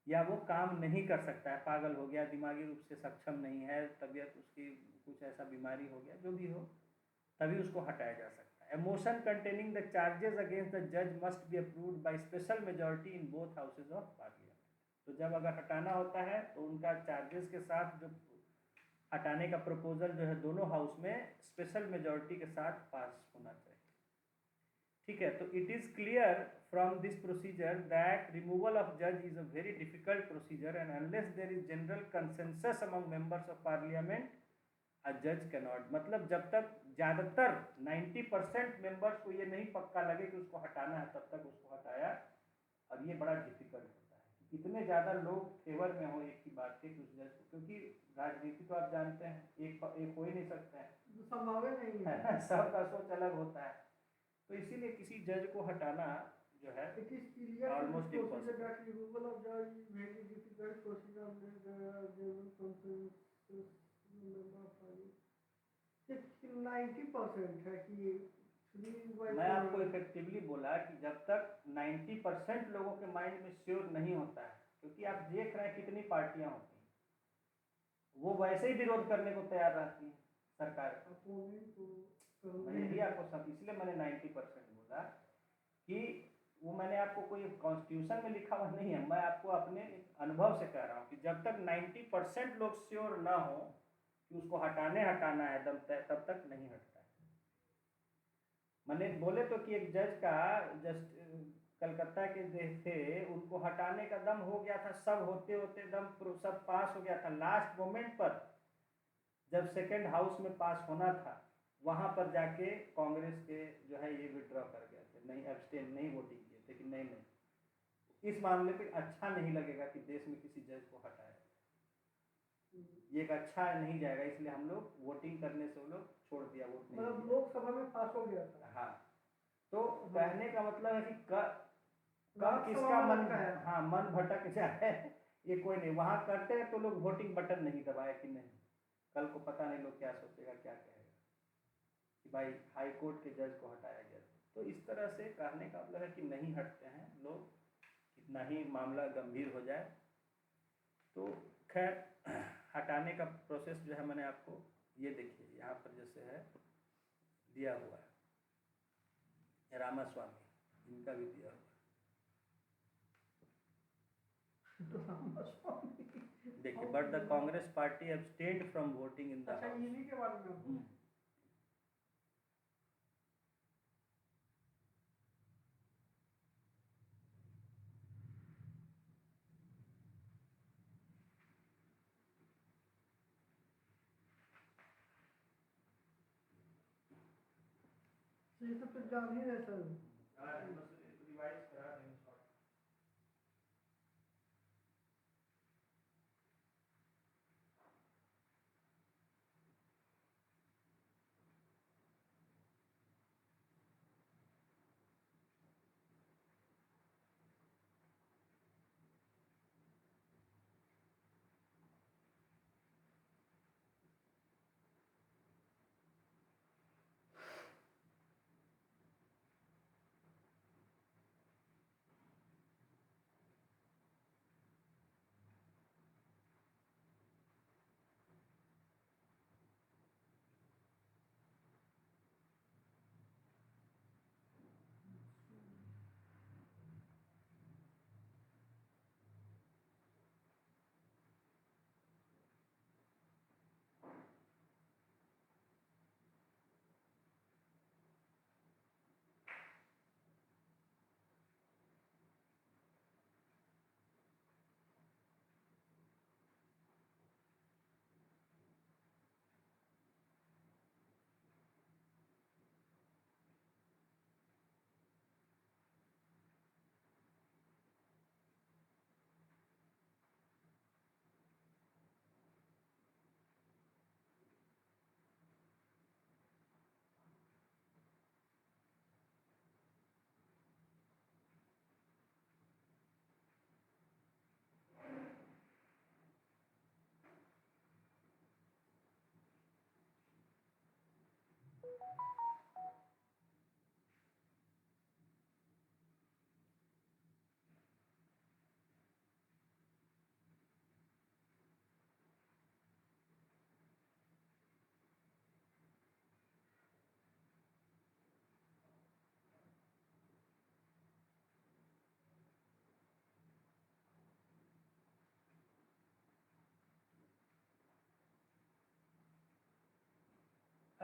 [SPEAKER 1] या वो काम नहीं कर सकता है, पागल हो गया, दिमागी रूप से सक्षम नहीं है, तबीयत उसकी कुछ ऐसा बीमारी हो गया, जो भी हो, तभी उसको हटाया जा सकता है. A motion containing the charges against the judge must be approved by special majority in both houses of parliament. तो जब अगर हटाना होता है तो उनका चार्जेस के साथ जो हटाने का प्रपोजल जो है दोनों हाउस में स्पेशल मेजॉरिटी के साथ पास होना चाहिए. ठीक है, तो it is clear from this procedure that removal of जज is a very difficult procedure and unless there is general consensus among members of parliament अ जज कैन नॉट. मतलब जब तक ज़्यादातर 90% मेंबर्स को ये नहीं पक्का लगे कि उसको हटाना है तब तक उसको हटाया. और ये बड़ा डिफिकल्ट होता है, कितने ज़्यादा लोग फेवर में हो एक ही बात के उस जज को, क्योंकि राजनीति तो आप जानते हैं एक हो ही नहीं सकता है,
[SPEAKER 2] संभावना नहीं है.
[SPEAKER 1] सबका सोच अलग होता है. तो इसीलिए किसी जज को हटाना जो है
[SPEAKER 2] It is clear
[SPEAKER 1] Almost
[SPEAKER 2] that procedure
[SPEAKER 1] impossible.
[SPEAKER 2] that removal of judge is very difficult procedure unless there are general consensus member of parliament. 90% है कि
[SPEAKER 1] मैं आपको इफेक्टिवली बोला कि जब तक 90% लोगों के माइंड में श्योर नहीं होता है, क्योंकि आप देख रहे हैं कितनी पार्टियां होती हैं, वो वैसे ही विरोध करने को तैयार रहती हैं सरकार का. मैं यही आपको सब इसलिए मैंने 90% बोला कि वो मैंने आपको कोई कॉन्स्टिट्यूशन में लिखा हुआ नहीं है, मैं आपको अपने अनुभव से कह रहा हूँ कि जब तक 90% लोग श्योर ना हो कि उसको हटाना है तब तक नहीं हटता है. मैंने बोले तो कि एक जज का जस्ट कलकत्ता के थे, उनको हटाने का दम हो गया था, सब होते होते दम सब पास हो गया था. लास्ट मोमेंट पर जब सेकेंड हाउस में पास होना था वहां पर जाके कांग्रेस के जो है ये विड्रॉ कर गए थे, नहीं एब्सटेन नहीं वोटिंग किए थे कि नहीं इस मामले पे अच्छा नहीं लगेगा कि देश में किसी जज को हटाए, ये एक अच्छा नहीं जाएगा, इसलिए हम लोग वोटिंग करने से वो लोग छोड़ दिया, वोट नहीं
[SPEAKER 2] मतलब लोकसभा में पास हो गया था.
[SPEAKER 1] हाँ, तो कहने का मतलब है कि कब किसका मन, हाँ, मन भटक जाए ये कोई नहीं. वहां करते हैं तो लोग वोटिंग बटन नहीं दबाए कि नहीं, कल को पता नहीं लोग क्या सोचेगा, क्या कहेगा कि भाई हाई कोर्ट के जज को हटाया गया. तो इस तरह से कहने का मतलब है कि नहीं हटते हैं लोग, कितना ही मामला गंभीर हो जाए. तो खैर हटाने का प्रोसेस जो है मैंने आपको ये देखिए यहाँ पर जैसे है दिया हुआ है, रामास्वामी इनका भी दिया हुआ है. देखिए, but the Congress party abstained from voting in the
[SPEAKER 2] अच्छा, इन्हीं के बारे में ये सब तो जान ही रहे सर.
[SPEAKER 1] रिवाइज करा देंगे.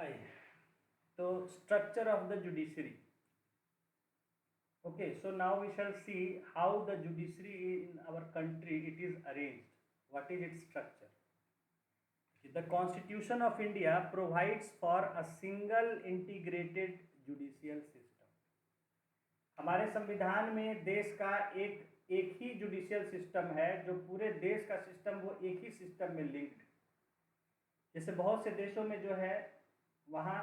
[SPEAKER 1] आइए, तो structure of the judiciary. Okay, so now we shall see how the judiciary in our country it is arranged. What is its structure? The Constitution of India provides for a single integrated judicial system. हमारे संविधान में देश का एक ही judicial system है, जो पूरे देश का सिस्टम वो एक ही सिस्टम में लिंक्ड. जैसे बहुत से देशों में जो है वहाँ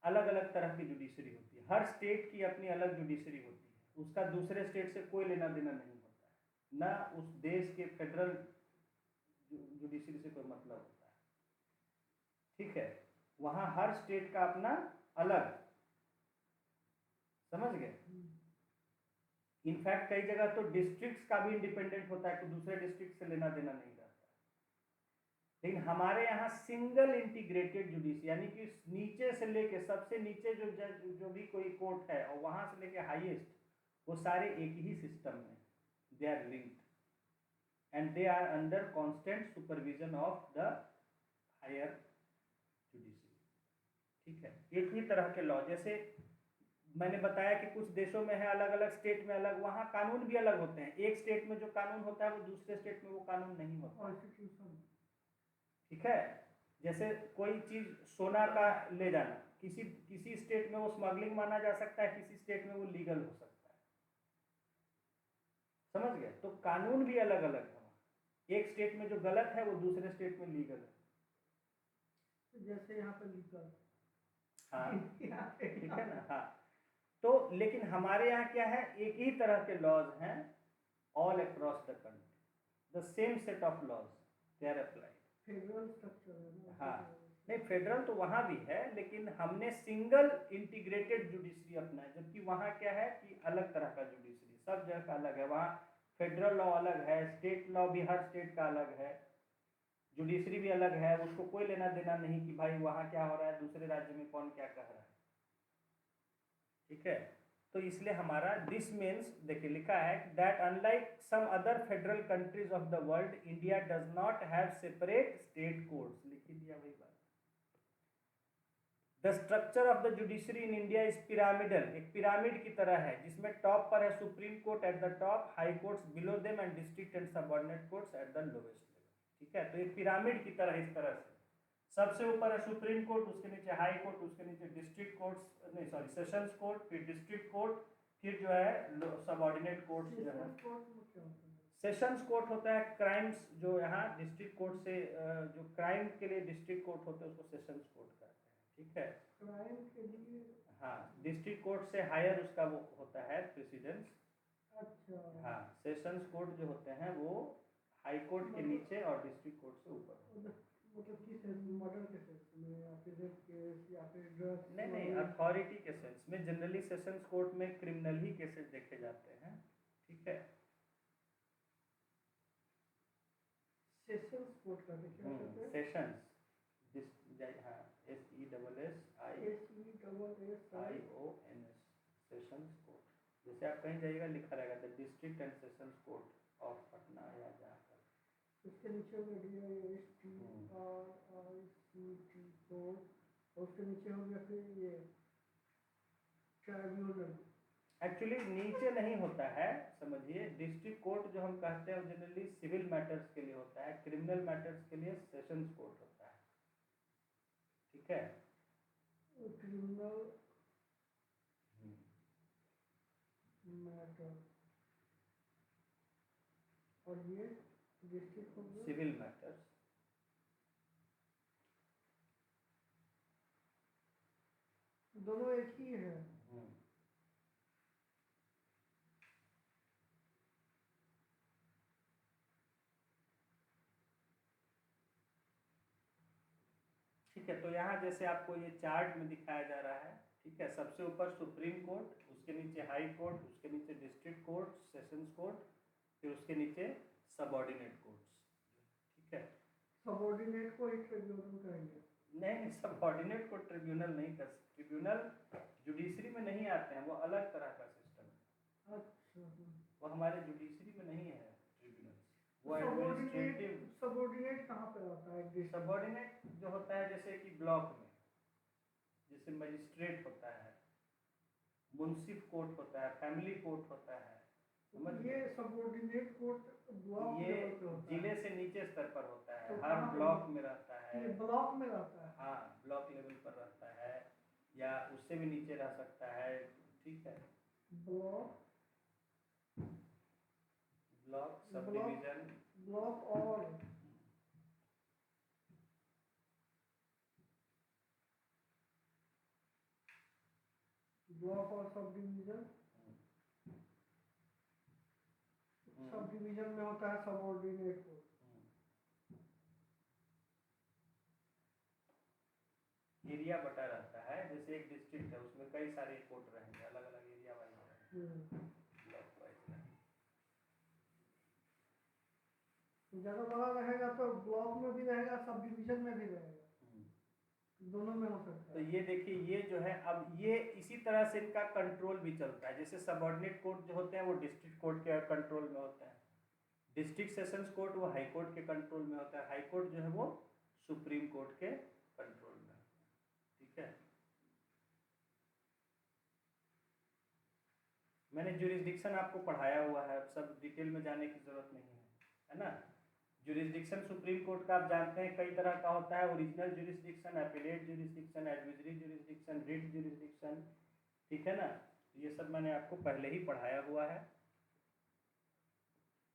[SPEAKER 1] अलग अलग तरह की जुडिशरी होती है. हर स्टेट की अपनी अलग जुडिशरी होती है, उसका दूसरे स्टेट से कोई लेना देना नहीं होता है, ना उस देश के फेडरल जुडिशरी से कोई मतलब होता है. ठीक है, वहाँ हर स्टेट का अपना अलग, समझ गए. इनफैक्ट कई जगह तो डिस्ट्रिक्ट्स का भी इंडिपेंडेंट होता है, कि दूसरे डिस्ट्रिक्ट से लेना देना नहीं रहता. लेकिन हमारे यहाँ सिंगल इंटीग्रेटेड जुडिशरी, यानी कि नीचे से लेके सबसे नीचे जो भी कोई कोर्ट है और वहाँ से लेके हाईएस्ट, वो सारे एक ही सिस्टम में they are linked and they are under constant supervision of the higher judiciary. ठीक है, एक ही तरह के लॉ. जैसे मैंने बताया कि कुछ देशों में है अलग अलग, स्टेट में अलग, वहाँ कानून भी अलग होते हैं. एक स्टेट में जो कानून होता है वो दूसरे स्टेट में वो कानून नहीं होता. ठीक है, जैसे कोई चीज सोना का ले जाना, किसी स्टेट में वो स्मगलिंग माना जा सकता है, किसी स्टेट में वो लीगल हो सकता है. समझ गए. तो कानून भी अलग अलग है. एक स्टेट में जो गलत है वो दूसरे स्टेट में लीगल है.
[SPEAKER 2] जैसे यहाँ पे लीगल.
[SPEAKER 1] हाँ ठीक है ना. हाँ, तो लेकिन हमारे यहाँ क्या है, एक ही तरह के लॉज हैं all across the country. The same set of laws they are applied.
[SPEAKER 2] Federal structure है ना.
[SPEAKER 1] हाँ, नहीं फेडरल तो वहाँ भी है, लेकिन हमने सिंगल इंटीग्रेटेड जुडिशरी अपनाया. जबकि वहाँ क्या है कि अलग तरह का जुडिशरी, सब जगह का अलग है. वहाँ फेडरल लॉ अलग है, स्टेट लॉ भी हर स्टेट का अलग है, जुडिशरी भी अलग है. उसको कोई लेना देना नहीं कि भाई वहाँ क्या हो रहा है, दूसरे राज्य में कौन क्या कह रहा है. ठीक है, तो इसलिए हमारा दिस मीन्स, देखिए लिखा है that unlike some other federal countries of the world, India does not have separate state courts. लिख ही दिया वही बात. The structure of the judiciary in India is pyramidal. एक पिरामिड की तरह है, जिसमें टॉप पर है supreme court at the top, high courts below them and district and subordinate courts at the lowest level. ठीक है, तो एक पिरामिड की तरह, इस तरह से सबसे ऊपर है सुप्रीम कोर्ट, उसके नीचे हाई कोर्ट, उसके नीचे डिस्ट्रिक्ट कोर्ट्स, नहीं सॉरी सेशंस कोर्ट, फिर डिस्ट्रिक्ट कोर्ट, फिर जो है सबऑर्डिनेट कोर्ट्स जो है. सेशंस कोर्ट होता है क्राइम्स, जो यहाँ डिस्ट्रिक्ट कोर्ट से जो क्राइम के लिए डिस्ट्रिक्ट कोर्ट होते हैं उसको सेशंस कोर्ट कहते हैं. ठीक है,
[SPEAKER 2] क्राइम के लिए.
[SPEAKER 1] हाँ, डिस्ट्रिक्ट कोर्ट से हायर उसका वो होता है प्रेसिडेंस.
[SPEAKER 2] अच्छा.
[SPEAKER 1] हाँ, सेशंस कोर्ट जो होते हैं वो हाई कोर्ट के नीचे और डिस्ट्रिक्ट कोर्ट से ऊपर.
[SPEAKER 2] मतलब किस मर्डर के सेंस में, या फिर रेप केस, या फिर ड्रग्स.
[SPEAKER 1] नहीं, अथॉरिटी के सेंस में. जनरली सेशंस कोर्ट में क्रिमिनल ही केसेस देखे जाते हैं. ठीक है,
[SPEAKER 2] सेशंस कोर्ट का क्या कहते हैं?
[SPEAKER 1] सेशंस, हाँ, SESSIONS, सेशंस कोर्ट. जैसे आप कहीं जाइएगा लिखा रहेगा the district and sessions court of Patna या जहाँ पर.
[SPEAKER 2] उसके नीचे हो गया DISTRICT कोर्ट, और उसके नीचे हो गया फिर ये ट्राइब्यूनल.
[SPEAKER 1] एक्चुअली नीचे नहीं होता है, समझिए. डिस्ट्रिक्ट कोर्ट जो हम कहते हैं जनरली सिविल मैटर्स के लिए होता है, क्रिमिनल मैटर्स के लिए सेशंस कोर्ट होता है. ठीक है,
[SPEAKER 2] क्रिमिनल मैटर, और ये डिस्ट्रिक्ट हो गया
[SPEAKER 1] सिविल मैटर्स.
[SPEAKER 2] दोनों एक ही है.
[SPEAKER 1] ठीक है, तो यहाँ जैसे आपको ये चार्ट में दिखाया जा रहा है. ठीक है, सबसे ऊपर सुप्रीम कोर्ट, उसके नीचे हाई कोर्ट, उसके नीचे डिस्ट्रिक्ट कोर्ट, सेशंस कोर्ट, फिर उसके नीचे सबऑर्डिनेट कोर्ट्स. ठीक है,
[SPEAKER 2] सबऑर्डिनेट को ही ट्रिब्यूनल कहेंगे.
[SPEAKER 1] नहीं, सबऑर्डिनेट को ट्रिब्यूनल नहीं कर सकते. ट्रिब्यूनल जुडिशरी में नहीं आते हैं, वो अलग तरह का सिस्टम है.
[SPEAKER 2] अच्छा.
[SPEAKER 1] वो हमारे जुडिशरी में नहीं है ट्रिब्यूनल, वो एडमिनिस्ट्रेटिव.
[SPEAKER 2] सबऑर्डिनेट कहाँ पे आता है?
[SPEAKER 1] सबऑर्डिनेट जो होता है जैसे कि ब्लॉक में, जैसे मजिस्ट्रेट होता है, मुंसिफ कोर्ट होता है, फैमिली कोर्ट होता है, समझ
[SPEAKER 2] ये सबऑर्डिनेट कोर्ट ब्लॉक
[SPEAKER 1] ये
[SPEAKER 2] लेवल पे होता
[SPEAKER 1] जिले
[SPEAKER 2] है।
[SPEAKER 1] से नीचे स्तर पर होता है,
[SPEAKER 2] तो
[SPEAKER 1] हर
[SPEAKER 2] कहाँ पे
[SPEAKER 1] ब्लॉक में रहता है।
[SPEAKER 2] ये ब्लॉक में रहता है।
[SPEAKER 1] हाँ, ब्लॉक लेवल पर रहता है या उससे भी नीचे रह सकता है, ठीक है।
[SPEAKER 2] ब्लॉक
[SPEAKER 1] सब डिवीजन,
[SPEAKER 2] ब्लॉक और सब डिवीजन। सब डिवीजन में होता है सबऑर्डिनेट कोर्ट।
[SPEAKER 1] एरिया बटा रहता है, जैसे एक डिस्ट्रिक्ट है उसमें कई सारे कोर्ट रहेंगे, अलग अलग एरिया वाइज रहेंगे, ब्लॉक वाइज नहीं।
[SPEAKER 2] ज़्यादा बड़ा रहेगा तो ब्लॉक में भी रहेगा, सब डिवीजन में भी रहेगा, दोनों में हो सकता
[SPEAKER 1] तो
[SPEAKER 2] है।
[SPEAKER 1] ये देखिए, ये जो है अब ये इसी तरह से इनका कंट्रोल भी चलता है। जैसे सबऑर्डिनेट कोर्ट जो होते हैं वो डिस्ट्रिक्ट कोर्ट के कंट्रोल में होते हैं, डिस्ट्रिक्ट सेशंस कोर्ट वो हाई कोर्ट के कंट्रोल में होता है, हाई कोर्ट जो है वो सुप्रीम कोर्ट के कंट्रोल में, ठीक है। मैंने ज्यूरिसडिक्शन आपको पढ़ाया हुआ है, सब डिटेल में जाने की जरूरत नहीं है ना। ज्यूरिसडिक्शन सुप्रीम कोर्ट का आप जानते हैं कई तरह का होता है, original jurisdiction, appellate jurisdiction, advisory jurisdiction, writ jurisdiction, ठीक है ना। ये सब मैंने आपको पहले ही पढ़ाया हुआ है।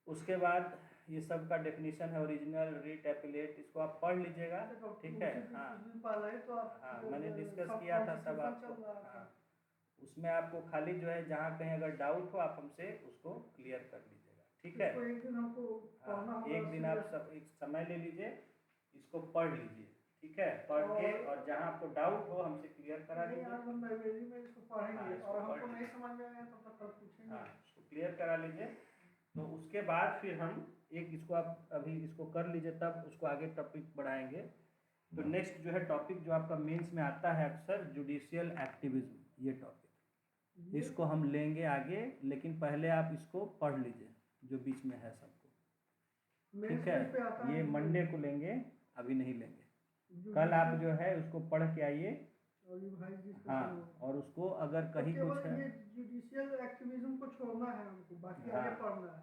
[SPEAKER 1] उसके बाद ये सब का डेफिनेशन है, ओरिजिनल, रिट, अपीलेट, इसको आप पढ़ लीजिएगा, ठीक है। हाँ हाँ, मैंने डिस्कस किया था सब आपको। हाँ, उसमें आपको खाली जो है जहाँ कहीं अगर डाउट हो आप हमसे उसको क्लियर कर लीजिएगा, ठीक है।
[SPEAKER 2] एक दिन हमको
[SPEAKER 1] हाँ, एक दिन आप सब एक समय ले लीजिए, इसको पढ़ लीजिए, ठीक है। पढ़ के और जहाँ आपको डाउट हो हमसे क्लियर करा लीजिए।
[SPEAKER 2] आज हम लाइब्रेरी में इसको पढ़ेंगे
[SPEAKER 1] इसको
[SPEAKER 2] और हमको
[SPEAKER 1] पढ़
[SPEAKER 2] नहीं समझ में आया तो कल पूछेंगे।
[SPEAKER 1] हाँ, इसको क्लियर करा लीजिए। तो उसके बाद फिर हम एक इसको आप अभी इसको कर लीजिए, तब उसको आगे टॉपिक बढ़ाएंगे। तो नेक्स्ट जो है टॉपिक जो आपका मेंस में आता है अक्सर, जुडिशियल एक्टिविज्म, ये टॉपिक इसको हम लेंगे आगे, लेकिन पहले आप इसको पढ़ लीजिए जो बीच में है सबको, ठीक है। ये मंडे को लेंगे, अभी नहीं लेंगे। कल आप जो है उसको पढ़ के आइए। हाँ, और उसको अगर कहीं कुछ है,
[SPEAKER 2] जुडिशियल एक्टिविज्म को छोड़ना है हमको, बाकी आगे पढ़ना है।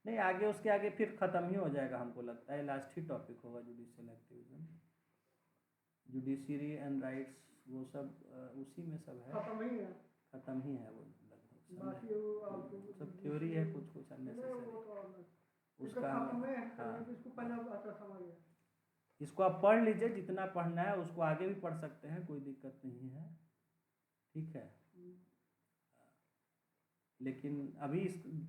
[SPEAKER 1] नहीं, आगे उसके आगे फिर खत्म ही हो जाएगा, हमको लगता है लास्ट ही टॉपिक होगा judicial activism. Judiciary and rights वो सब उसी में सब है, खत्म ही है वो लगभग, सब थ्योरी है, कुछ कुछ अननेसेसरी उसका। हाँ, इसको आप पढ़ लीजिए, जितना पढ़ना है उसको आगे भी पढ़ सकते हैं, कोई दिक्कत नहीं है, ठीक है। लेकिन अभी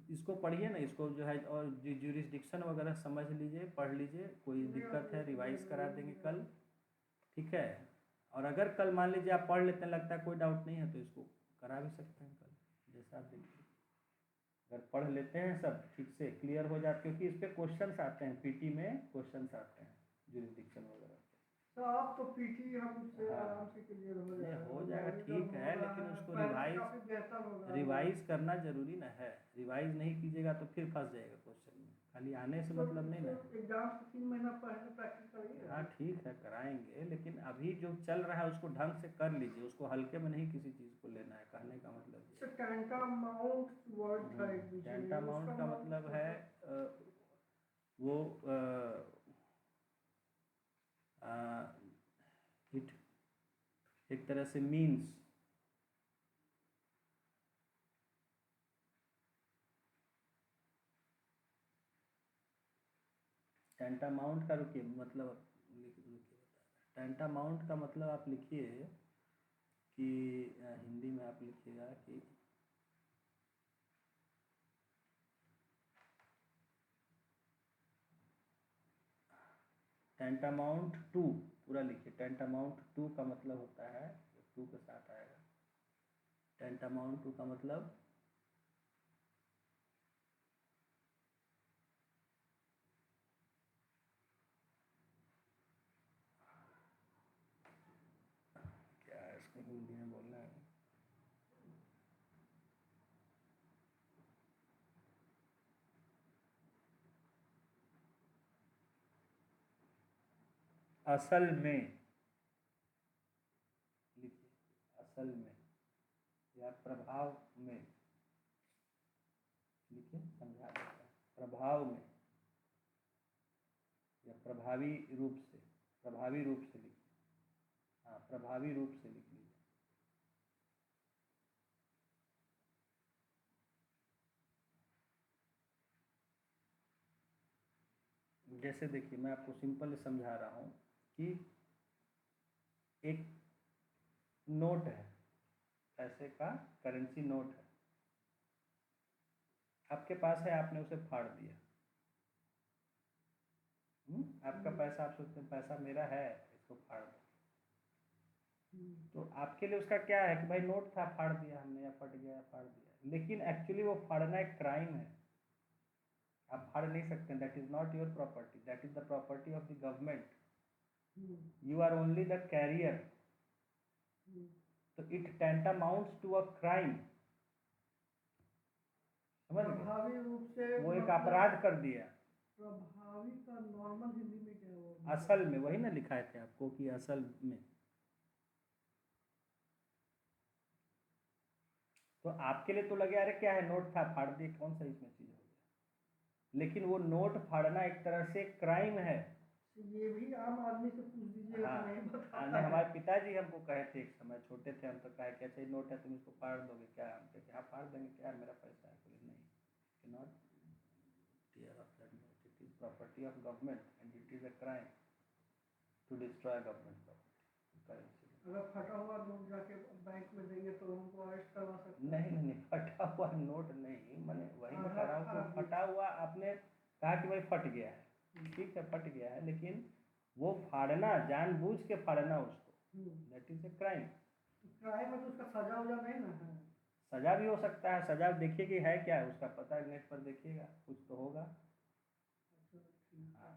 [SPEAKER 1] इसको पढ़िए ना, इसको जो है, और ज्यूरिसडिक्शन वगैरह समझ लीजिए, पढ़ लीजिए, कोई दिक्कत है रिवाइज करा देंगे कल, ठीक है। और अगर कल मान लीजिए आप पढ़ लेते हैं, लगता है कोई डाउट नहीं है, तो इसको करा भी सकते हैं कल, जैसा आप देखिए। अगर पढ़ लेते हैं सब ठीक से क्लियर हो जाते, क्योंकि इस पर क्वेश्चन आते हैं, पीटी में क्वेश्चन आते हैं ज्यूरिसडिक्शन वगैरह।
[SPEAKER 2] तो आप तो पीटी हमसे आराम से क्लियर
[SPEAKER 1] हो जाएगा, ठीक है, लेकिन उसको रिवाइज करना जरूरी ना है। रिवाइज नहीं कीजिएगा तो फिर फंस जाएगा क्वेश्चन में, खाली आने से मतलब नहीं ना।
[SPEAKER 2] एग्जाम से 3 महीना पहले प्रैक्टिस करिए।
[SPEAKER 1] हाँ ठीक है, कराएंगे, लेकिन अभी जो चल रहा है उसको ढंग से कर लीजिए, उसको हल्के में नहीं किसी चीज़ को लेना है, कहने का मतलब।
[SPEAKER 2] टैंटामाउंट वर्ड था एक बीच में,
[SPEAKER 1] टैंटामाउंट का मतलब है वो इट एक तरह से मीन्स, टैंटामाउंट का रुकिए मतलब टैंटामाउंट का मतलब आप लिखिए कि हिंदी में आप लिखिएगा कि टैंटामाउंट टू, पूरा लिखिए। टैंटामाउंट टू का मतलब होता है, टू के साथ आएगा, टैंटामाउंट टू का मतलब क्या है, इसको हिंदी में बोलना है। असल में लिखिए, असल में या प्रभाव में, लिखिए समझा देता है, प्रभाव में या प्रभावी रूप से, प्रभावी रूप से लिखिए, हाँ प्रभावी रूप से लिख लीजिए। जैसे देखिए मैं आपको सिंपल समझा रहा हूँ कि एक नोट है, पैसे का करेंसी नोट है, आपके पास है, आपने उसे फाड़ दिया। आपका पैसा, आप सोचते हैं पैसा मेरा है, इसको फाड़ दो। तो आपके लिए उसका क्या है कि भाई नोट था, फाड़ दिया हमने, या फट गया, फाड़ दिया, लेकिन एक्चुअली वो फाड़ना एक क्राइम है, आप फाड़ नहीं सकते। That is not your property, that is the property of the government, you are only the carrier. तो it tantamounts to a crime, समझ गए?
[SPEAKER 2] प्रभावी रूप से
[SPEAKER 1] वो एक
[SPEAKER 2] मतलब
[SPEAKER 1] अपराध कर दिया।
[SPEAKER 2] प्रभावी का नॉर्मल हिंदी में क्या है?
[SPEAKER 1] असल में वही ना लिखाए थे आपको कि असल में, तो आपके लिए तो लगे अरे क्या है, नोट था फाड़ दिए, कौन सा इसमें चीज हो गया, लेकिन वो नोट फाड़ना एक तरह से क्राइम है।
[SPEAKER 2] ये भी आम आदमी से पूछ दीजिएगा
[SPEAKER 1] हाँ,
[SPEAKER 2] तो नहीं बताता
[SPEAKER 1] नहीं,
[SPEAKER 2] है।
[SPEAKER 1] हमारे पिताजी हमको कहे थे, एक समय छोटे थे हम, तो कहे कि अच्छा ये नोट है, तुम इसको फाड़ दोगे क्या? हम कहे हाँ फाड़ देंगे, क्या मेरा पैसा है? बोले नहीं, not tear of that note, it is property of government and it is a crime to destroy government property, currency.
[SPEAKER 2] अगर फटा हुआ नोट जाके बैंक में देंगे तो उनको अरेस्ट करवा सकते हैं।
[SPEAKER 1] नहीं नहीं, फटा हुआ नोट नहीं, मैंने वही
[SPEAKER 2] हाँ,
[SPEAKER 1] बता रहा हूँ
[SPEAKER 2] हाँ,
[SPEAKER 1] कि फटा हुआ, आपने कहा कि भाई फट गया है, ठीक है फट गया है, लेकिन वो फाड़ना, जानबूझ के फाड़ना उसको, that is a crime.
[SPEAKER 2] Crime में तो उसका सजा उजा नहीं ना है।
[SPEAKER 1] सजा भी हो सकता है, सजा देखिए कि है क्या, उसका पता नेट पर देखिएगा, कुछ तो होगा। हाँ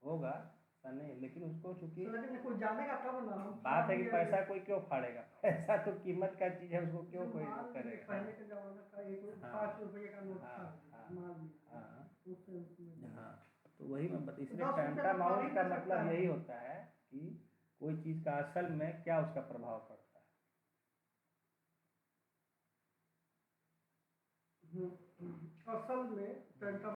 [SPEAKER 1] होगा, ऐसा नहीं, लेकिन उसको चूंकि
[SPEAKER 2] तो लेकिन कोई जानेगा तब ना। हम
[SPEAKER 1] बात है कि
[SPEAKER 2] फाड़
[SPEAKER 1] पैसा
[SPEAKER 2] दिए।
[SPEAKER 1] कोई क्यों फाड़ेगा, पैसा तो कीमत का चीज है, उसको क्यों
[SPEAKER 2] जो
[SPEAKER 1] कोई
[SPEAKER 2] मान लीजिए
[SPEAKER 1] करेगा।
[SPEAKER 2] पहले के जमाना का एक
[SPEAKER 1] हाँ,
[SPEAKER 2] 5 रुपये का नोट
[SPEAKER 1] हाँ,
[SPEAKER 2] था,
[SPEAKER 1] हाँ,
[SPEAKER 2] मान लीजिए
[SPEAKER 1] हाँ,
[SPEAKER 2] उससे उसमें
[SPEAKER 1] हाँ, तो वही मैं बता, इसलिए
[SPEAKER 2] 10 रुपये तो फाड़
[SPEAKER 1] tantamount
[SPEAKER 2] ही
[SPEAKER 1] का
[SPEAKER 2] ना सकता
[SPEAKER 1] मतलब
[SPEAKER 2] है।
[SPEAKER 1] यही होता है कि कोई चीज का असल में क्या उसका प्रभाव पड़ता है।
[SPEAKER 2] असल में tantamount